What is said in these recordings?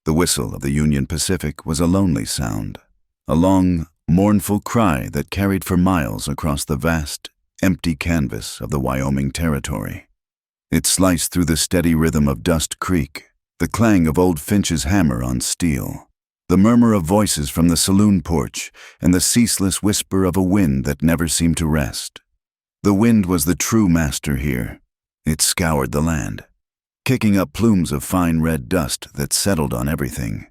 The whistle of the Union Pacific was a lonely sound, a long, mournful cry that carried for miles across the vast, empty canvas of the Wyoming Territory. It sliced through the steady rhythm of Dust Creek, the clang of old Finch's hammer on steel, the murmur of voices from the saloon porch, and the ceaseless whisper of a wind that never seemed to rest. The wind was the true master here. It scoured the land, kicking up plumes of fine red dust that settled on everything,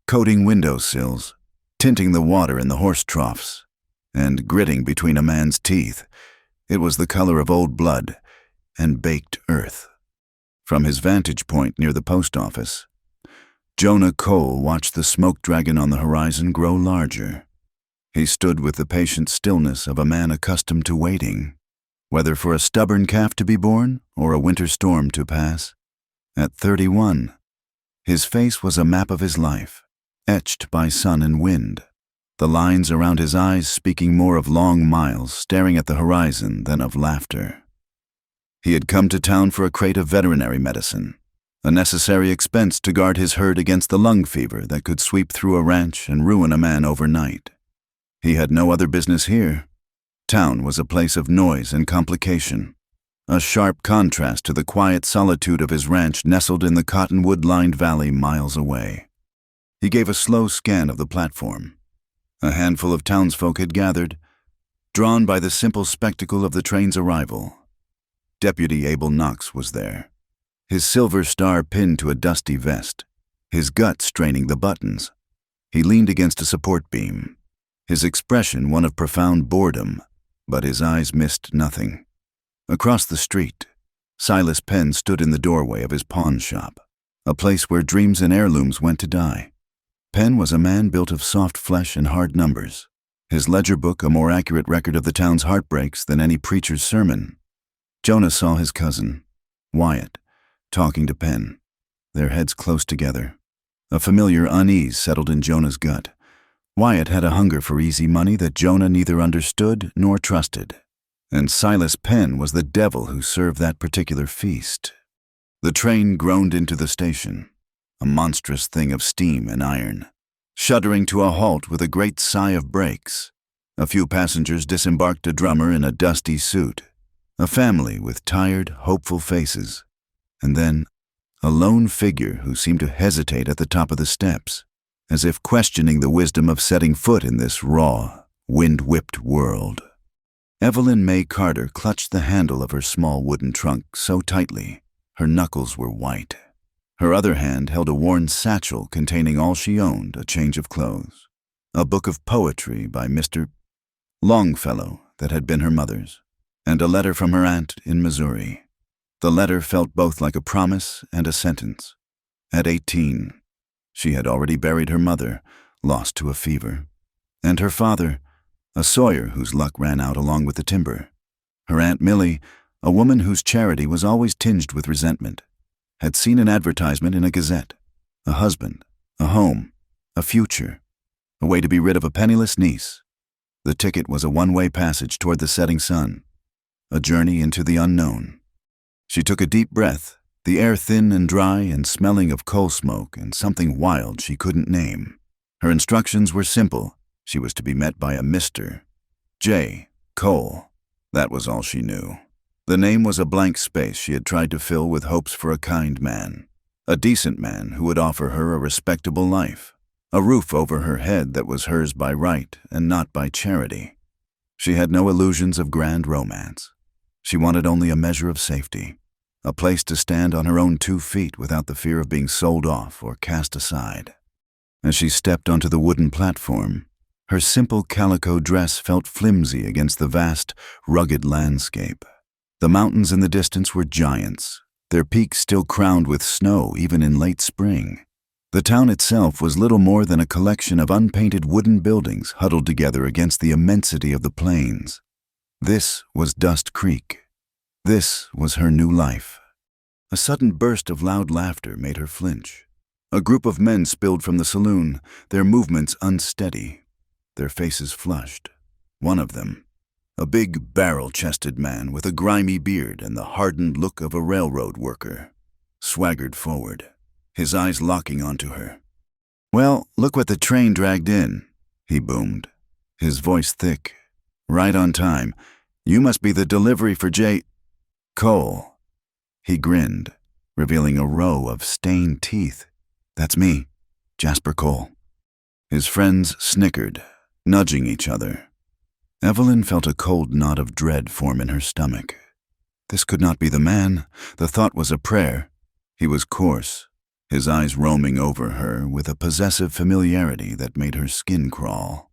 coating windowsills, tinting the water in the horse troughs, and gritting between a man's teeth. It was the color of old blood and baked earth. From his vantage point near the post office, Jonah Cole watched the smoke dragon on the horizon grow larger. He stood with the patient stillness of a man accustomed to waiting, whether for a stubborn calf to be born or a winter storm to pass. At 31, his face was a map of his life, etched by sun and wind, the lines around his eyes speaking more of long miles staring at the horizon than of laughter. He had come to town for a crate of veterinary medicine, a necessary expense to guard his herd against the lung fever that could sweep through a ranch and ruin a man overnight. He had no other business here. Town was a place of noise and complication, a sharp contrast to the quiet solitude of his ranch nestled in the cottonwood-lined valley miles away. He gave a slow scan of the platform. A handful of townsfolk had gathered, drawn by the simple spectacle of the train's arrival. Deputy Abel Knox was there, his silver star pinned to a dusty vest, his gut straining the buttons. He leaned against a support beam, his expression one of profound boredom, but his eyes missed nothing. Across the street, Silas Penn stood in the doorway of his pawn shop, a place where dreams and heirlooms went to die. Penn was a man built of soft flesh and hard numbers, his ledger book a more accurate record of the town's heartbreaks than any preacher's sermon. Jonah saw his cousin, Wyatt, talking to Penn, their heads close together. A familiar unease settled in Jonah's gut. Wyatt had a hunger for easy money that Jonah neither understood nor trusted, and Silas Penn was the devil who served that particular feast. The train groaned into the station, a monstrous thing of steam and iron, shuddering to a halt with a great sigh of brakes. A few passengers disembarked, a drummer in a dusty suit, a family with tired, hopeful faces, and then a lone figure who seemed to hesitate at the top of the steps, as if questioning the wisdom of setting foot in this raw, wind-whipped world. Evelyn May Carter clutched the handle of her small wooden trunk so tightly, her knuckles were white. Her other hand held a worn satchel containing all she owned, a change of clothes, a book of poetry by Mr. Longfellow that had been her mother's, and a letter from her aunt in Missouri. The letter felt both like a promise and a sentence. At 18, she had already buried her mother, lost to a fever, and her father, a sawyer whose luck ran out along with the timber. Her Aunt Millie, a woman whose charity was always tinged with resentment, had seen an advertisement in a gazette, a husband, a home, a future, a way to be rid of a penniless niece. The ticket was a one-way passage toward the setting sun, a journey into the unknown. She took a deep breath, the air thin and dry and smelling of coal smoke and something wild she couldn't name. Her instructions were simple. She was to be met by a Mr. J. Cole. That was all she knew. The name was a blank space she had tried to fill with hopes for a kind man, a decent man who would offer her a respectable life, a roof over her head that was hers by right and not by charity. She had no illusions of grand romance. She wanted only a measure of safety, a place to stand on her own 2 feet without the fear of being sold off or cast aside. As she stepped onto the wooden platform, her simple calico dress felt flimsy against the vast, rugged landscape. The mountains in the distance were giants, their peaks still crowned with snow even in late spring. The town itself was little more than a collection of unpainted wooden buildings huddled together against the immensity of the plains. This was Dust Creek. This was her new life. A sudden burst of loud laughter made her flinch. A group of men spilled from the saloon, their movements unsteady, their faces flushed. One of them, a big barrel-chested man with a grimy beard and the hardened look of a railroad worker, swaggered forward, his eyes locking onto her. Well, look what the train dragged in, he boomed, his voice thick. Right on time. You must be the delivery for J. Cole. He grinned, revealing a row of stained teeth. That's me, Jasper Cole. His friends snickered, nudging each other. Evelyn felt a cold knot of dread form in her stomach. This could not be the man. The thought was a prayer. He was coarse, his eyes roaming over her with a possessive familiarity that made her skin crawl.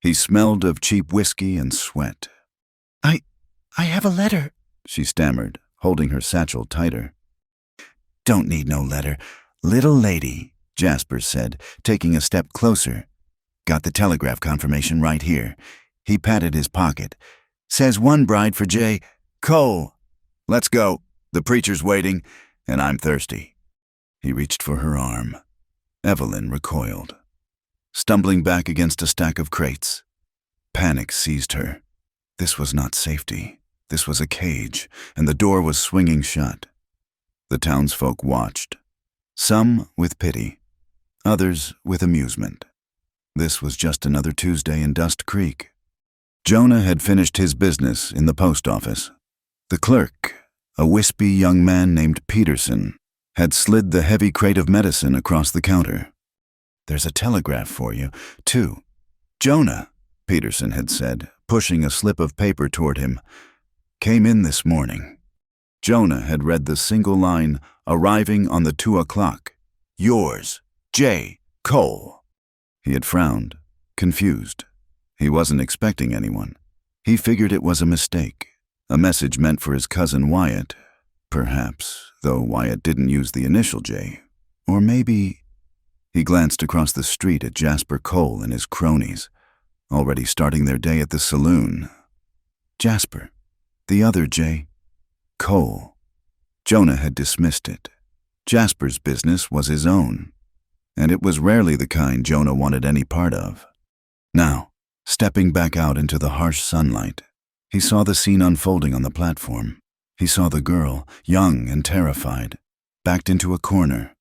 He smelled of cheap whiskey and sweat. I have a letter, she stammered, holding her satchel tighter. Don't need no letter. Little lady, Jasper said, taking a step closer. Got the telegraph confirmation right here. He patted his pocket. Says one bride for J. Cole. Let's go. The preacher's waiting, and I'm thirsty. He reached for her arm. Evelyn recoiled, stumbling back against a stack of crates. Panic seized her. This was not safety. This was a cage, and the door was swinging shut. The townsfolk watched, some with pity, others with amusement. This was just another Tuesday in Dust Creek. Jonah had finished his business in the post office. The clerk, a wispy young man named Peterson, had slid the heavy crate of medicine across the counter. There's a telegraph for you, too. Jonah, Peterson had said, pushing a slip of paper toward him. Came in this morning. Jonah had read the single line, arriving on the 2 o'clock. Yours, J. Cole. He had frowned, confused. He wasn't expecting anyone. He figured it was a mistake, a message meant for his cousin Wyatt, perhaps, though Wyatt didn't use the initial J. Or maybe... He glanced across the street at Jasper Cole and his cronies, already starting their day at the saloon. Jasper. The other J. Cole. Jonah had dismissed it. Jasper's business was his own, and it was rarely the kind Jonah wanted any part of. Now, stepping back out into the harsh sunlight, he saw the scene unfolding on the platform. He saw the girl, young and terrified, backed into a corner.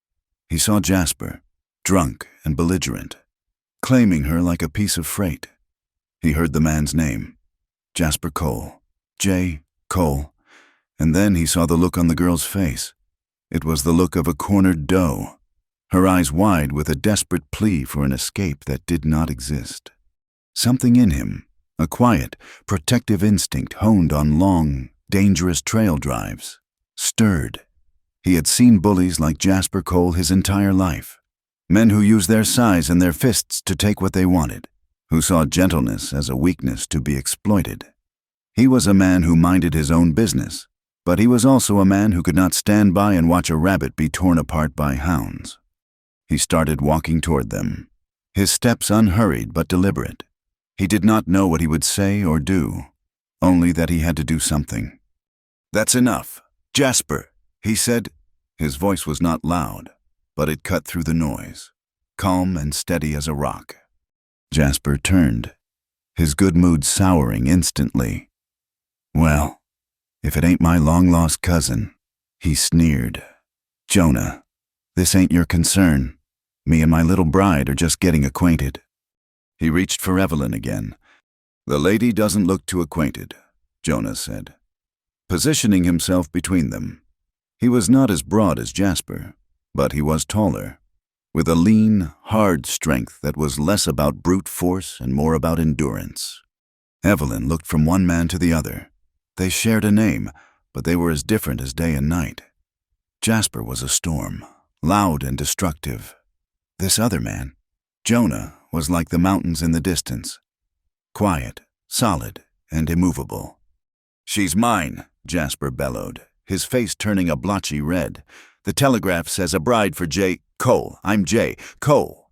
He saw Jasper, drunk and belligerent, claiming her like a piece of freight. He heard the man's name, Jasper Cole, J. Cole, and then he saw the look on the girl's face. It was the look of a cornered doe, her eyes wide with a desperate plea for an escape that did not exist. Something in him, a quiet, protective instinct honed on long, dangerous trail drives, stirred. He had seen bullies like Jasper Cole his entire life, men who used their size and their fists to take what they wanted, who saw gentleness as a weakness to be exploited. He was a man who minded his own business, but he was also a man who could not stand by and watch a rabbit be torn apart by hounds. He started walking toward them, his steps unhurried but deliberate. He did not know what he would say or do, only that he had to do something. That's enough, Jasper, he said. His voice was not loud, but it cut through the noise, calm and steady as a rock. Jasper turned, his good mood souring instantly. Well, if it ain't my long-lost cousin, he sneered. Jonah, this ain't your concern. Me and my little bride are just getting acquainted. He reached for Evelyn again. The lady doesn't look too acquainted, Jonah said, positioning himself between them. He was not as broad as Jasper, but he was taller, with a lean, hard strength that was less about brute force and more about endurance. Evelyn looked from one man to the other. They shared a name, but they were as different as day and night. Jasper was a storm, loud and destructive. This other man, Jonah, was like the mountains in the distance, quiet, solid, and immovable. She's mine, Jasper bellowed, his face turning a blotchy red. The telegraph says a bride for J. Cole. I'm J. Cole.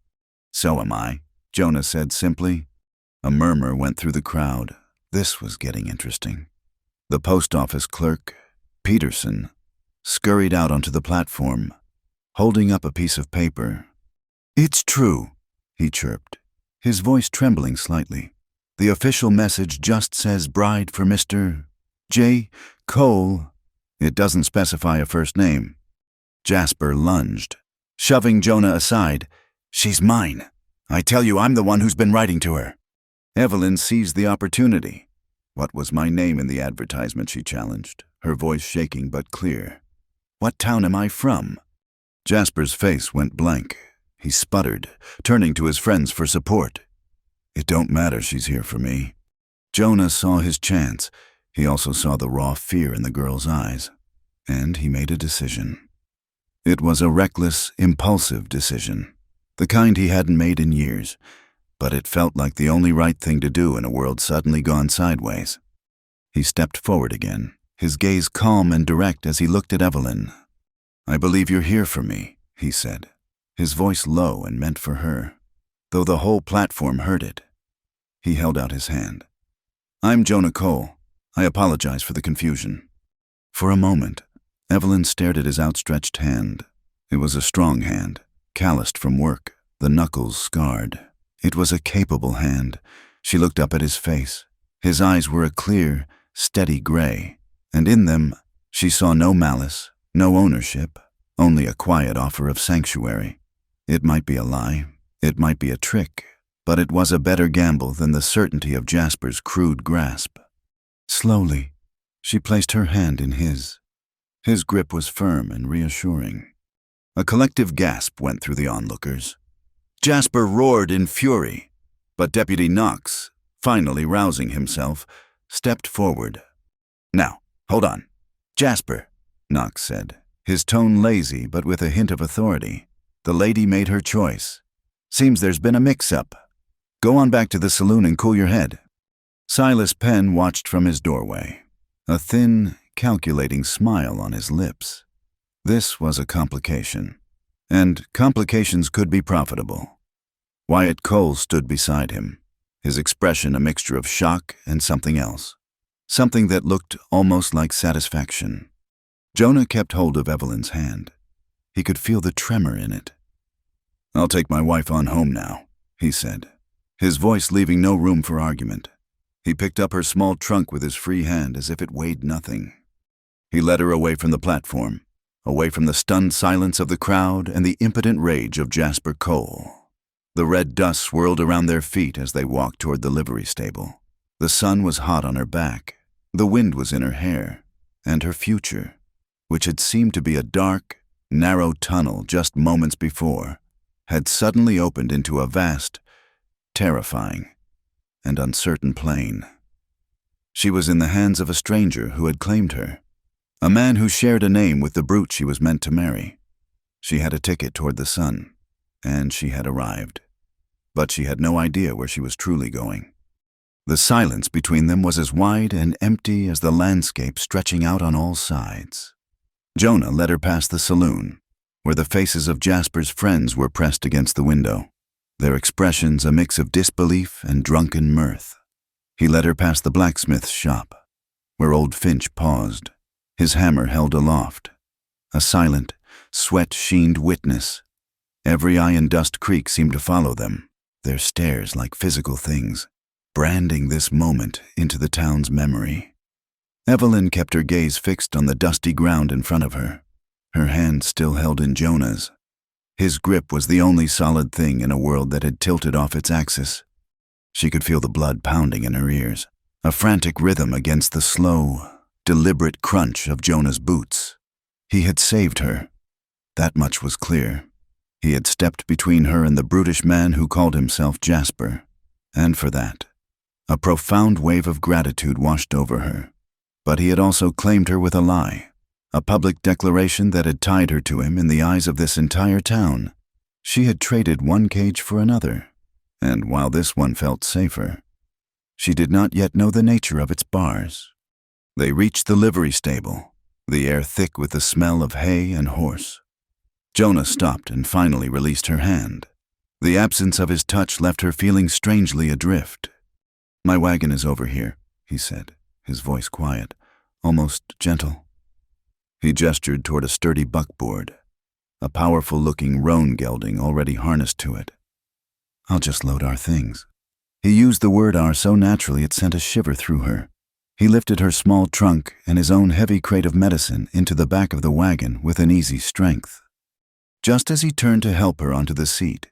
So am I, Jonah said simply. A murmur went through the crowd. This was getting interesting. The post office clerk, Peterson, scurried out onto the platform, holding up a piece of paper. It's true, he chirped, his voice trembling slightly. The official message just says bride for Mr. J. Cole. It doesn't specify a first name. Jasper lunged, shoving Jonah aside. "She's mine. I tell you, I'm the one who's been writing to her." Evelyn seized the opportunity. "What was my name in the advertisement?" she challenged, her voice shaking but clear. "What town am I from?" Jasper's face went blank. He sputtered, turning to his friends for support. "It don't matter, she's here for me." Jonah saw his chance. He also saw the raw fear in the girl's eyes. And he made a decision. It was a reckless, impulsive decision, the kind he hadn't made in years, but it felt like the only right thing to do in a world suddenly gone sideways. He stepped forward again, his gaze calm and direct as he looked at Evelyn. "I believe you're here for me," he said, his voice low and meant for her, though the whole platform heard it. He held out his hand. "I'm Jonah Cole. I apologize for the confusion." For a moment, Evelyn stared at his outstretched hand. It was a strong hand, calloused from work, the knuckles scarred. It was a capable hand. She looked up at his face. His eyes were a clear, steady gray, and in them she saw no malice, no ownership, only a quiet offer of sanctuary. It might be a lie, it might be a trick, but it was a better gamble than the certainty of Jasper's crude grasp. Slowly, she placed her hand in his. His grip was firm and reassuring. A collective gasp went through the onlookers. Jasper roared in fury, but Deputy Knox, finally rousing himself, stepped forward. "Now, hold on. Jasper," Knox said, his tone lazy but with a hint of authority. "The lady made her choice. Seems there's been a mix-up. Go on back to the saloon and cool your head." Silas Penn watched from his doorway, a thin, calculating smile on his lips. This was a complication, and complications could be profitable. Wyatt Cole stood beside him, his expression a mixture of shock and something else, something that looked almost like satisfaction. Jonah kept hold of Evelyn's hand. He could feel the tremor in it. "I'll take my wife on home now," he said, his voice leaving no room for argument. He picked up her small trunk with his free hand as if it weighed nothing. He led her away from the platform, away from the stunned silence of the crowd and the impotent rage of Jasper Cole. The red dust swirled around their feet as they walked toward the livery stable. The sun was hot on her back, the wind was in her hair, and her future, which had seemed to be a dark, narrow tunnel just moments before, had suddenly opened into a vast, terrifying, and uncertain plain. She was in the hands of a stranger who had claimed her, a man who shared a name with the brute she was meant to marry. She had a ticket toward the sun, and she had arrived. But she had no idea where she was truly going. The silence between them was as wide and empty as the landscape stretching out on all sides. Jonah led her past the saloon, where the faces of Jasper's friends were pressed against the window, their expressions a mix of disbelief and drunken mirth. He led her past the blacksmith's shop, where old Finch paused, his hammer held aloft, a silent, sweat-sheened witness. Every eye in Dust Creek seemed to follow them, their stares like physical things, branding this moment into the town's memory. Evelyn kept her gaze fixed on the dusty ground in front of her, her hand still held in Jonah's. His grip was the only solid thing in a world that had tilted off its axis. She could feel the blood pounding in her ears, a frantic rhythm against the slow, deliberate crunch of Jonah's boots. He had saved her. That much was clear. He had stepped between her and the brutish man who called himself Jasper, and for that, a profound wave of gratitude washed over her. But he had also claimed her with a lie, a public declaration that had tied her to him in the eyes of this entire town. She had traded one cage for another, and while this one felt safer, she did not yet know the nature of its bars. They reached the livery stable, the air thick with the smell of hay and horse. Jonah stopped and finally released her hand. The absence of his touch left her feeling strangely adrift. "My wagon is over here," he said, his voice quiet, almost gentle. He gestured toward a sturdy buckboard, a powerful-looking roan gelding already harnessed to it. "I'll just load our things." He used the word "our" so naturally it sent a shiver through her. He lifted her small trunk and his own heavy crate of medicine into the back of the wagon with an easy strength. Just as he turned to help her onto the seat,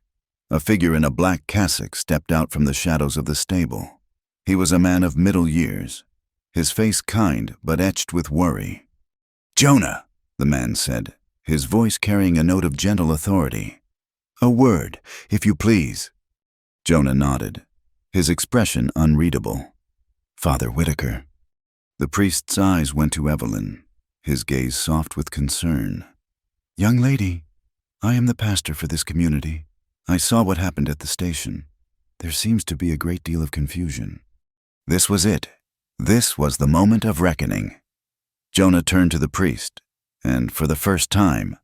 A figure in a black cassock stepped out from the shadows of the stable. He was a man of middle years, his face kind but etched with worry. "Jonah," the man said, his voice carrying a note of gentle authority. "A word, if you please." Jonah nodded, his expression unreadable. "Father Whitaker." The priest's eyes went to Evelyn, his gaze soft with concern. "Young lady, I am the pastor for this community. I saw what happened at the station. There seems to be a great deal of confusion." This was it. This was the moment of reckoning. Jonah turned to the priest, and for the first time,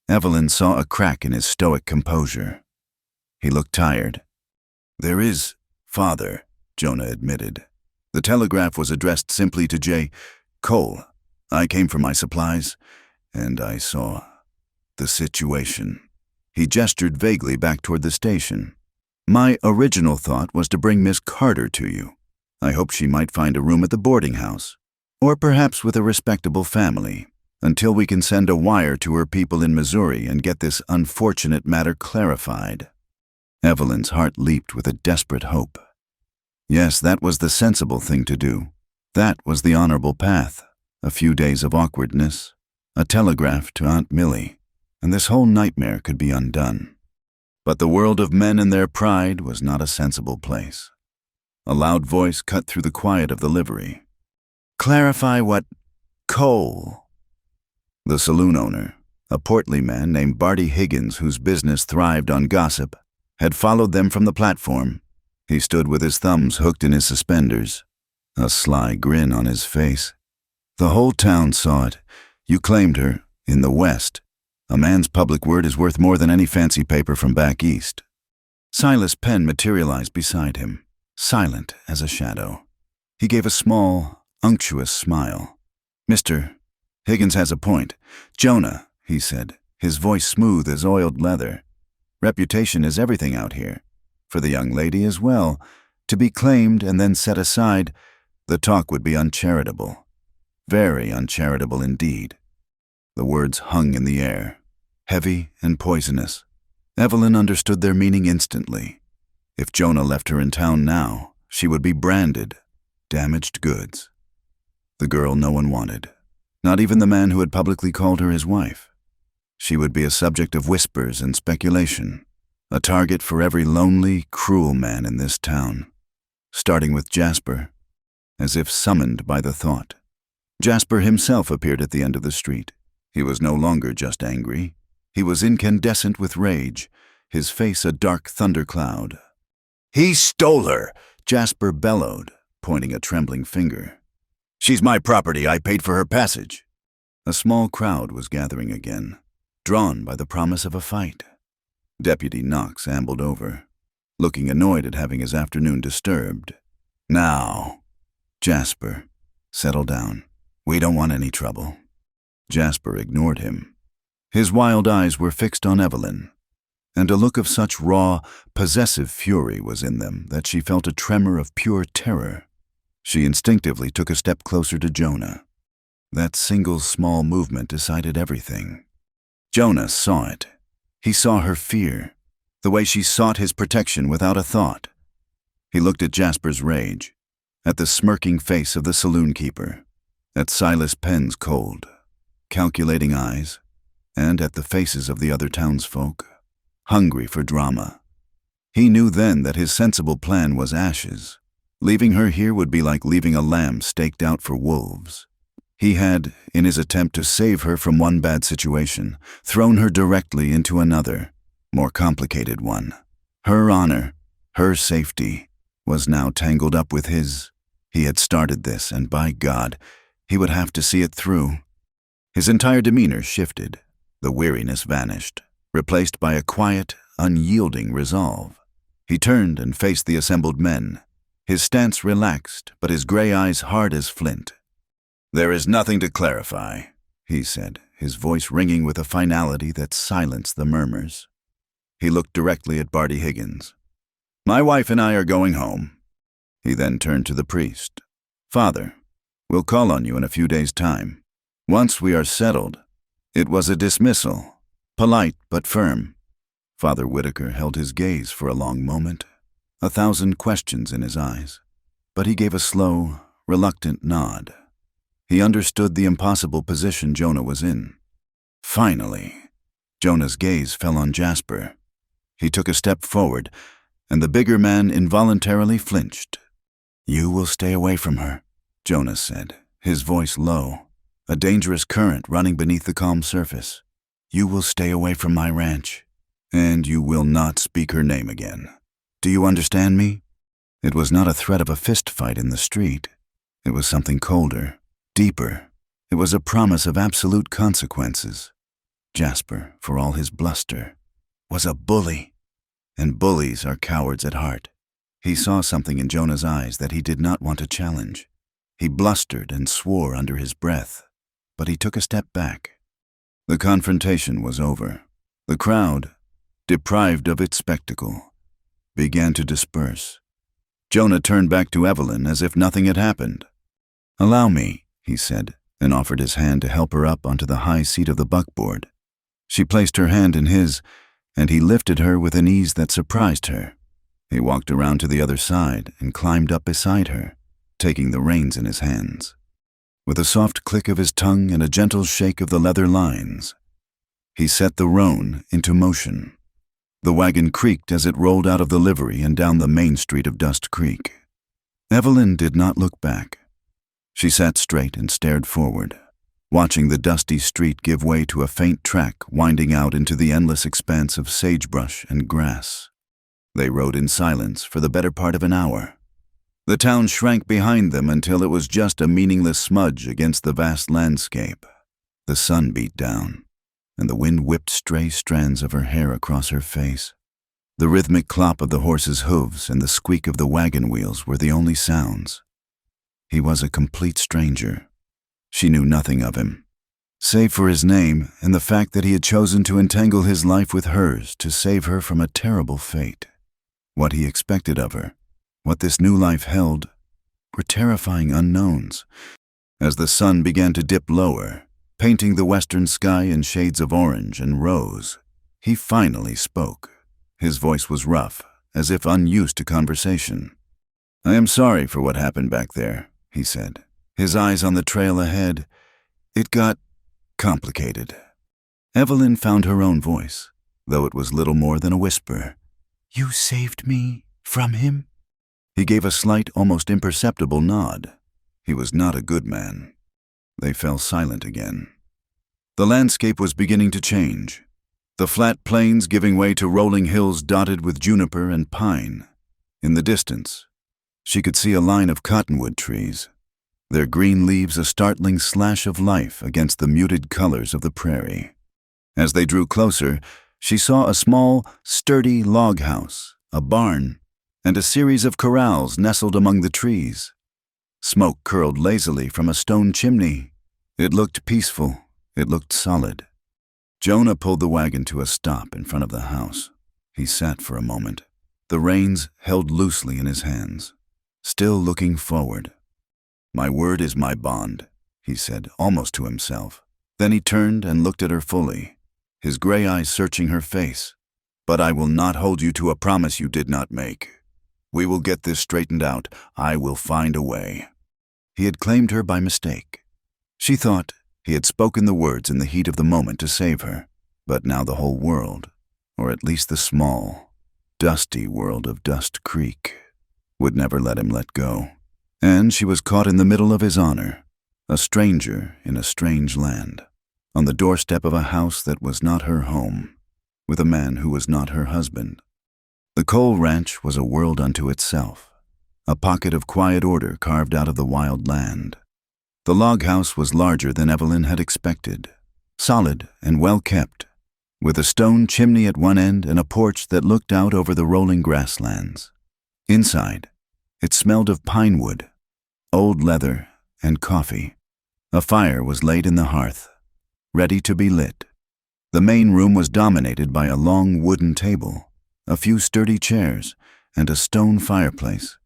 Evelyn saw a crack in his stoic composure. He looked tired. "There is, Father," Jonah admitted. "The telegraph was addressed simply to J. Cole. I came for my supplies, and I saw the situation." He gestured vaguely back toward the station. "My original thought was to bring Miss Carter to you. I hoped she might find a room at the boarding house, or perhaps with a respectable family, until we can send a wire to her people in Missouri and get this unfortunate matter clarified." Evelyn's heart leaped with a desperate hope. Yes, that was the sensible thing to do. That was the honorable path. A few days of awkwardness, a telegraph to Aunt Millie, and this whole nightmare could be undone. But the world of men and their pride was not a sensible place. A loud voice cut through the quiet of the livery. "Clarify what Cole." The saloon owner, a portly man named Barty Higgins, whose business thrived on gossip, had followed them from the platform. He stood with his thumbs hooked in his suspenders, a sly grin on his face. "The whole town saw it. You claimed her, in the West. A man's public word is worth more than any fancy paper from back east." Silas Penn materialized beside him, silent as a shadow. He gave a small, unctuous smile. "Mr. Higgins has a point. Jonah," he said, his voice smooth as oiled leather. "Reputation is everything out here. For the young lady as well. To be claimed and then set aside, the talk would be uncharitable. Very uncharitable indeed." The words hung in the air, heavy and poisonous. Evelyn understood their meaning instantly. If Jonah left her in town now, she would be branded damaged goods. The girl no one wanted, not even the man who had publicly called her his wife. She would be a subject of whispers and speculation, a target for every lonely, cruel man in this town, starting with Jasper, as if summoned by the thought. Jasper himself appeared at the end of the street. He was no longer just angry. He was incandescent with rage, his face a dark thundercloud. "He stole her!" Jasper bellowed, pointing a trembling finger. "She's my property. I paid for her passage." A small crowd was gathering again, drawn by the promise of a fight. Deputy Knox ambled over, looking annoyed at having his afternoon disturbed. "Now, Jasper, settle down. We don't want any trouble." Jasper ignored him. His wild eyes were fixed on Evelyn, and a look of such raw, possessive fury was in them that she felt a tremor of pure terror. She instinctively took a step closer to Jonah. That single small movement decided everything. Jonah saw it. He saw her fear, the way she sought his protection without a thought. He looked at Jasper's rage, at the smirking face of the saloon keeper, at Silas Penn's cold, calculating eyes, and at the faces of the other townsfolk, hungry for drama. He knew then that his sensible plan was ashes. Leaving her here would be like leaving a lamb staked out for wolves. He had, in his attempt to save her from one bad situation, thrown her directly into another, more complicated one. Her honor, her safety, was now tangled up with his. He had started this, and by God, he would have to see it through. His entire demeanor shifted. The weariness vanished, replaced by a quiet, unyielding resolve. He turned and faced the assembled men, his stance relaxed, but his gray eyes hard as flint. "There is nothing to clarify," he said, his voice ringing with a finality that silenced the murmurs. He looked directly at Barty Higgins. "My wife and I are going home." He then turned to the priest. "Father, we'll call on you in a few days' time. Once we are settled." It was a dismissal, polite but firm. Father Whitaker held his gaze for a long moment, 1,000 questions in his eyes, but he gave a slow, reluctant nod. He understood the impossible position Jonah was in. Finally, Jonah's gaze fell on Jasper. He took a step forward, and the bigger man involuntarily flinched. "You will stay away from her," Jonah said, his voice low, a dangerous current running beneath the calm surface. "You will stay away from my ranch, and you will not speak her name again. Do you understand me?" It was not a threat of a fist fight in the street. It was something colder, deeper. It was a promise of absolute consequences. Jasper, for all his bluster, was a bully, and bullies are cowards at heart. He saw something in Jonah's eyes that he did not want to challenge. He blustered and swore under his breath, but he took a step back. The confrontation was over. The crowd, deprived of its spectacle, began to disperse. Jonah turned back to Evelyn as if nothing had happened. "Allow me," he said, and offered his hand to help her up onto the high seat of the buckboard. She placed her hand in his, and he lifted her with an ease that surprised her. He walked around to the other side and climbed up beside her, taking the reins in his hands. With a soft click of his tongue and a gentle shake of the leather lines, he set the roan into motion. The wagon creaked as it rolled out of the livery and down the main street of Dust Creek. Evelyn did not look back. She sat straight and stared forward, watching the dusty street give way to a faint track winding out into the endless expanse of sagebrush and grass. They rode in silence for the better part of an hour. The town shrank behind them until it was just a meaningless smudge against the vast landscape. The sun beat down, and the wind whipped stray strands of her hair across her face. The rhythmic clop of the horses' hooves and the squeak of the wagon wheels were the only sounds. He was a complete stranger. She knew nothing of him, save for his name and the fact that he had chosen to entangle his life with hers to save her from a terrible fate. What he expected of her, what this new life held, were terrifying unknowns. As the sun began to dip lower, painting the western sky in shades of orange and rose, he finally spoke. His voice was rough, as if unused to conversation. "I am sorry for what happened back there," he said, his eyes on the trail ahead. "It got complicated." Evelyn found her own voice, though it was little more than a whisper. "You saved me from him?" He gave a slight, almost imperceptible nod. He was not a good man. They fell silent again. The landscape was beginning to change, the flat plains giving way to rolling hills dotted with juniper and pine. In the distance, she could see a line of cottonwood trees, their green leaves a startling slash of life against the muted colors of the prairie. As they drew closer, she saw a small, sturdy log house, a barn, and a series of corrals nestled among the trees. Smoke curled lazily from a stone chimney. It looked peaceful. It looked solid. Jonah pulled the wagon to a stop in front of the house. He sat for a moment, the reins held loosely in his hands, still looking forward. "My word is my bond," he said, almost to himself. Then he turned and looked at her fully, his gray eyes searching her face. "But I will not hold you to a promise you did not make. We will get this straightened out. I will find a way." He had claimed her by mistake. She thought he had spoken the words in the heat of the moment to save her, but now the whole world, or at least the small, dusty world of Dust Creek, would never let him let go. And she was caught in the middle of his honor, a stranger in a strange land, on the doorstep of a house that was not her home, with a man who was not her husband. The coal ranch was a world unto itself, a pocket of quiet order carved out of the wild land. The log house was larger than Evelyn had expected, solid and well kept, with a stone chimney at one end and a porch that looked out over the rolling grasslands. Inside, it smelled of pine wood, old leather, and coffee. A fire was laid in the hearth, ready to be lit. The main room was dominated by a long wooden table, a few sturdy chairs, and a stone fireplace.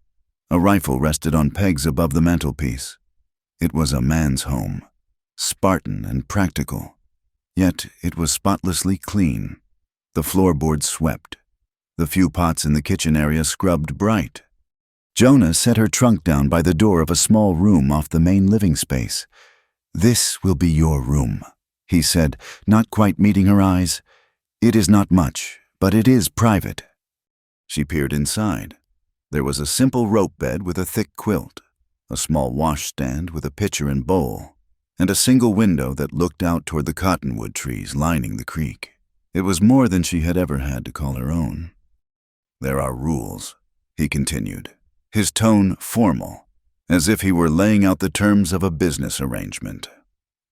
A rifle rested on pegs above the mantelpiece. It was a man's home, Spartan and practical, yet it was spotlessly clean. The floorboards swept. The few pots in the kitchen area scrubbed bright. Jonah set her trunk down by the door of a small room off the main living space. "This will be your room," he said, not quite meeting her eyes. "It is not much, but it is private." She peered inside. There was a simple rope bed with a thick quilt, a small washstand with a pitcher and bowl, and a single window that looked out toward the cottonwood trees lining the creek. It was more than she had ever had to call her own. "There are rules," he continued, his tone formal, as if he were laying out the terms of a business arrangement.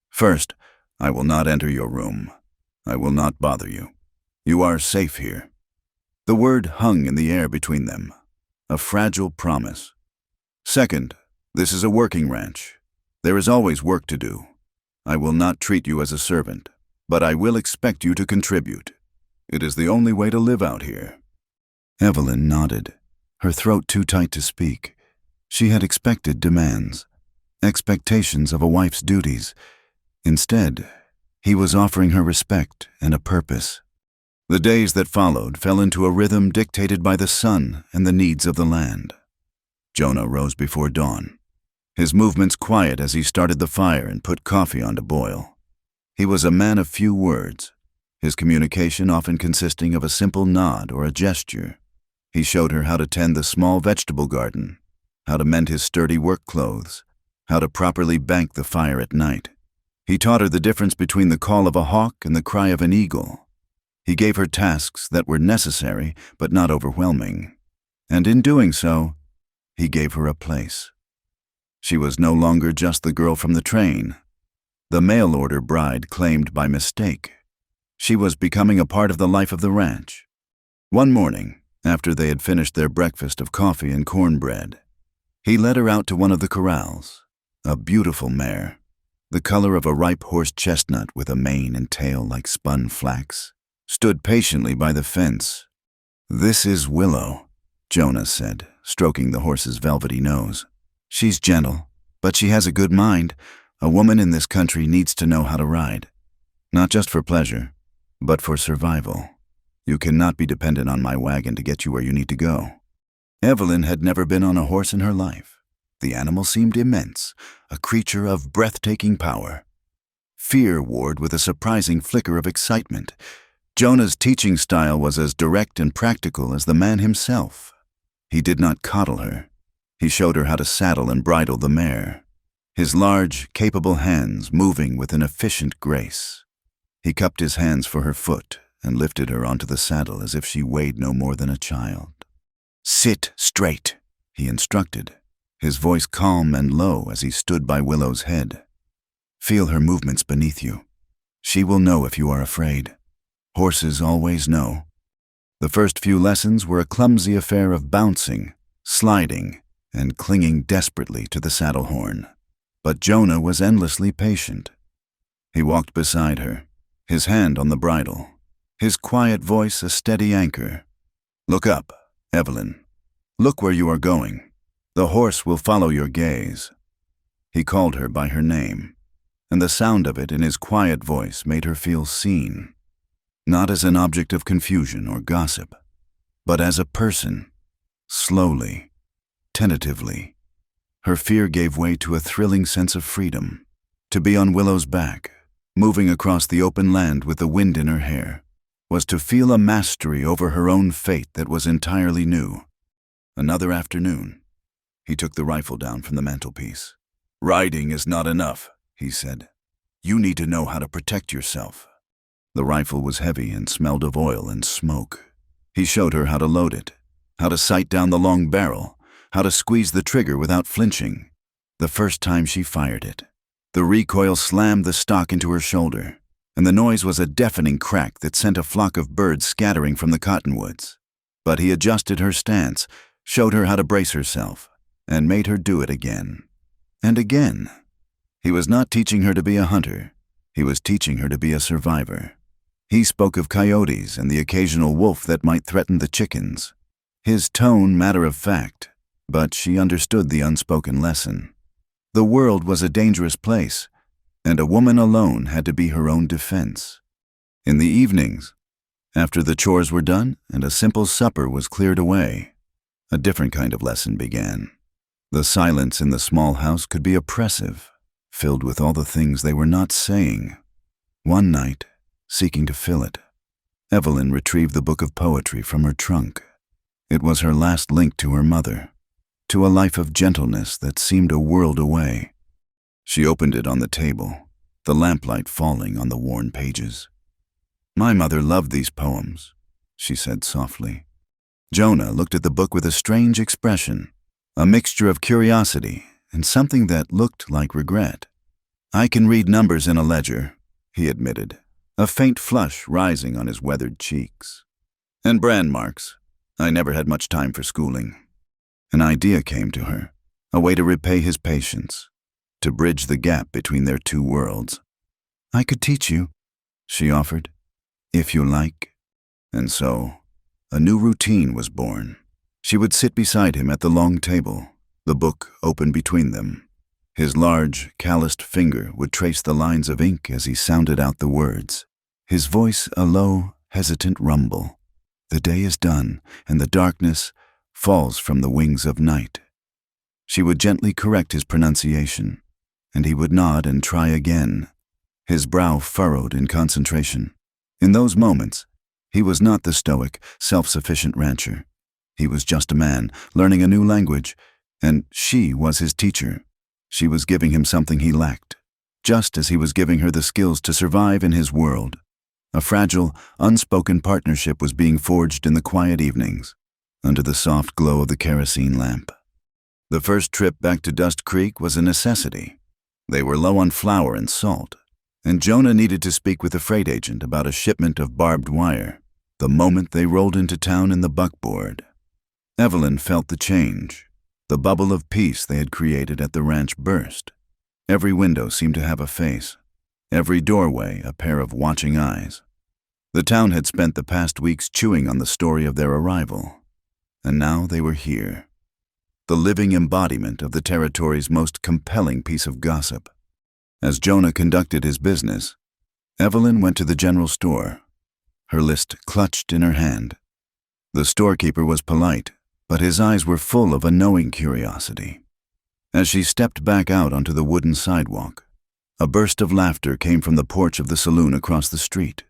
"First, I will not enter your room. I will not bother you. You are safe here." The word hung in the air between them, a fragile promise. "Second, this is a working ranch. There is always work to do. I will not treat you as a servant, but I will expect you to contribute. It is the only way to live out here." Evelyn nodded, her throat too tight to speak. She had expected demands, expectations of a wife's duties. Instead, he was offering her respect and a purpose. The days that followed fell into a rhythm dictated by the sun and the needs of the land. Jonah rose before dawn, his movements quiet as he started the fire and put coffee on to boil. He was a man of few words, his communication often consisting of a simple nod or a gesture. He showed her how to tend the small vegetable garden, how to mend his sturdy work clothes, how to properly bank the fire at night. He taught her the difference between the call of a hawk and the cry of an eagle. He gave her tasks that were necessary but not overwhelming, and in doing so, he gave her a place. She was no longer just the girl from the train, the mail-order bride claimed by mistake. She was becoming a part of the life of the ranch. One morning, after they had finished their breakfast of coffee and cornbread, he led her out to one of the corrals, a beautiful mare, the color of a ripe horse chestnut with a mane and tail like spun flax, stood patiently by the fence. "This is Willow," Jonah said, stroking the horse's velvety nose. "She's gentle, but she has a good mind. A woman in this country needs to know how to ride. Not just for pleasure, but for survival. You cannot be dependent on my wagon to get you where you need to go." Evelyn had never been on a horse in her life. The animal seemed immense, a creature of breathtaking power. Fear warred with a surprising flicker of excitement. Jonah's teaching style was as direct and practical as the man himself. He did not coddle her. He showed her how to saddle and bridle the mare, his large, capable hands moving with an efficient grace. He cupped his hands for her foot and lifted her onto the saddle as if she weighed no more than a child. "Sit straight," he instructed, his voice calm and low as he stood by Willow's head. "Feel her movements beneath you. She will know if you are afraid. Horses always know." The first few lessons were a clumsy affair of bouncing, sliding, and clinging desperately to the saddle horn. But Jonah was endlessly patient. He walked beside her, his hand on the bridle, his quiet voice a steady anchor. "Look up, Evelyn. Look where you are going. The horse will follow your gaze." He called her by her name, and the sound of it in his quiet voice made her feel seen, not as an object of confusion or gossip, but as a person. Slowly, tentatively, her fear gave way to a thrilling sense of freedom. To be on Willow's back, moving across the open land with the wind in her hair, was to feel a mastery over her own fate that was entirely new. Another afternoon, he took the rifle down from the mantelpiece. "Riding is not enough," he said. "You need to know how to protect yourself." The rifle was heavy and smelled of oil and smoke. He showed her how to load it, how to sight down the long barrel, how to squeeze the trigger without flinching. The first time she fired it, the recoil slammed the stock into her shoulder, and the noise was a deafening crack that sent a flock of birds scattering from the cottonwoods. But he adjusted her stance, showed her how to brace herself, and made her do it again. And again. He was not teaching her to be a hunter. He was teaching her to be a survivor. He spoke of coyotes and the occasional wolf that might threaten the chickens. His tone matter of fact, but she understood the unspoken lesson. The world was a dangerous place, and a woman alone had to be her own defense. In the evenings, After the chores were done and a simple supper was cleared away, a different kind of lesson began. The silence in the small house could be oppressive, filled with all the things they were not saying. One night, seeking to fill it, Evelyn retrieved the book of poetry from her trunk. It was her last link to her mother, to a life of gentleness that seemed a world away. She opened it on the table, the lamplight falling on the worn pages. "My mother loved these poems," she said softly. Jonah looked at the book with a strange expression, a mixture of curiosity and something that looked like regret. "I can read numbers in a ledger," he admitted, a faint flush rising on his weathered cheeks. "And brand marks. I never had much time for schooling." An idea came to her, a way to repay his patience, to bridge the gap between their two worlds. "I could teach you," she offered, "if you like." And so, a new routine was born. She would sit beside him at the long table, the book open between them. His large, calloused finger would trace the lines of ink as he sounded out the words, his voice a low, hesitant rumble. "The day is done, and the darkness falls from the wings of night." She would gently correct his pronunciation, and he would nod and try again, his brow furrowed in concentration. In those moments, he was not the stoic, self-sufficient rancher. He was just a man, learning a new language, and she was his teacher. She was giving him something he lacked, just as he was giving her the skills to survive in his world. A fragile, unspoken partnership was being forged in the quiet evenings, under the soft glow of the kerosene lamp. The first trip back to Dust Creek was a necessity. They were low on flour and salt, and Jonah needed to speak with the freight agent about a shipment of barbed wire the moment they rolled into town in the buckboard. Evelyn felt the change. The bubble of peace they had created at the ranch burst. Every window seemed to have a face, every doorway a pair of watching eyes. The town had spent the past weeks chewing on the story of their arrival, and now they were here, the living embodiment of the territory's most compelling piece of gossip. As Jonah conducted his business, Evelyn went to the general store, her list clutched in her hand. The storekeeper was polite, but his eyes were full of a knowing curiosity. As she stepped back out onto the wooden sidewalk, a burst of laughter came from the porch of the saloon across the street.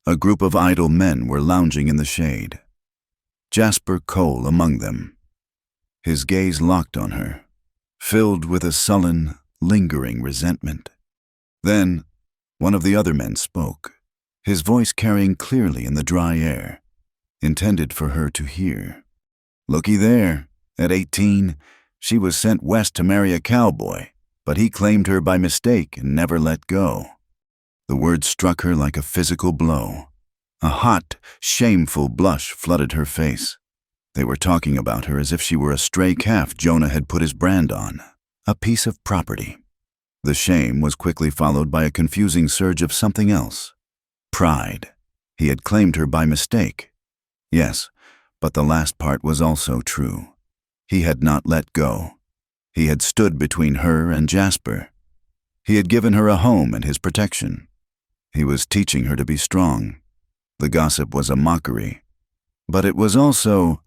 A group of idle men were lounging in the shade, Jasper Cole among them. His gaze locked on her, filled with a sullen, lingering resentment. Then, one of the other men spoke, his voice carrying clearly in the dry air, intended for her to hear. "Looky there. At 18, she was sent west to marry a cowboy, but he claimed her by mistake and never let go." The word struck her like a physical blow. A hot, shameful blush flooded her face. They were talking about her as if she were a stray calf Jonah had put his brand on, a piece of property. The shame was quickly followed by a confusing surge of something else. Pride. He had claimed her by mistake. Yes, but the last part was also true. He had not let go. He had stood between her and Jasper. He had given her a home and his protection. He was teaching her to be strong. The gossip was a mockery, but it was also,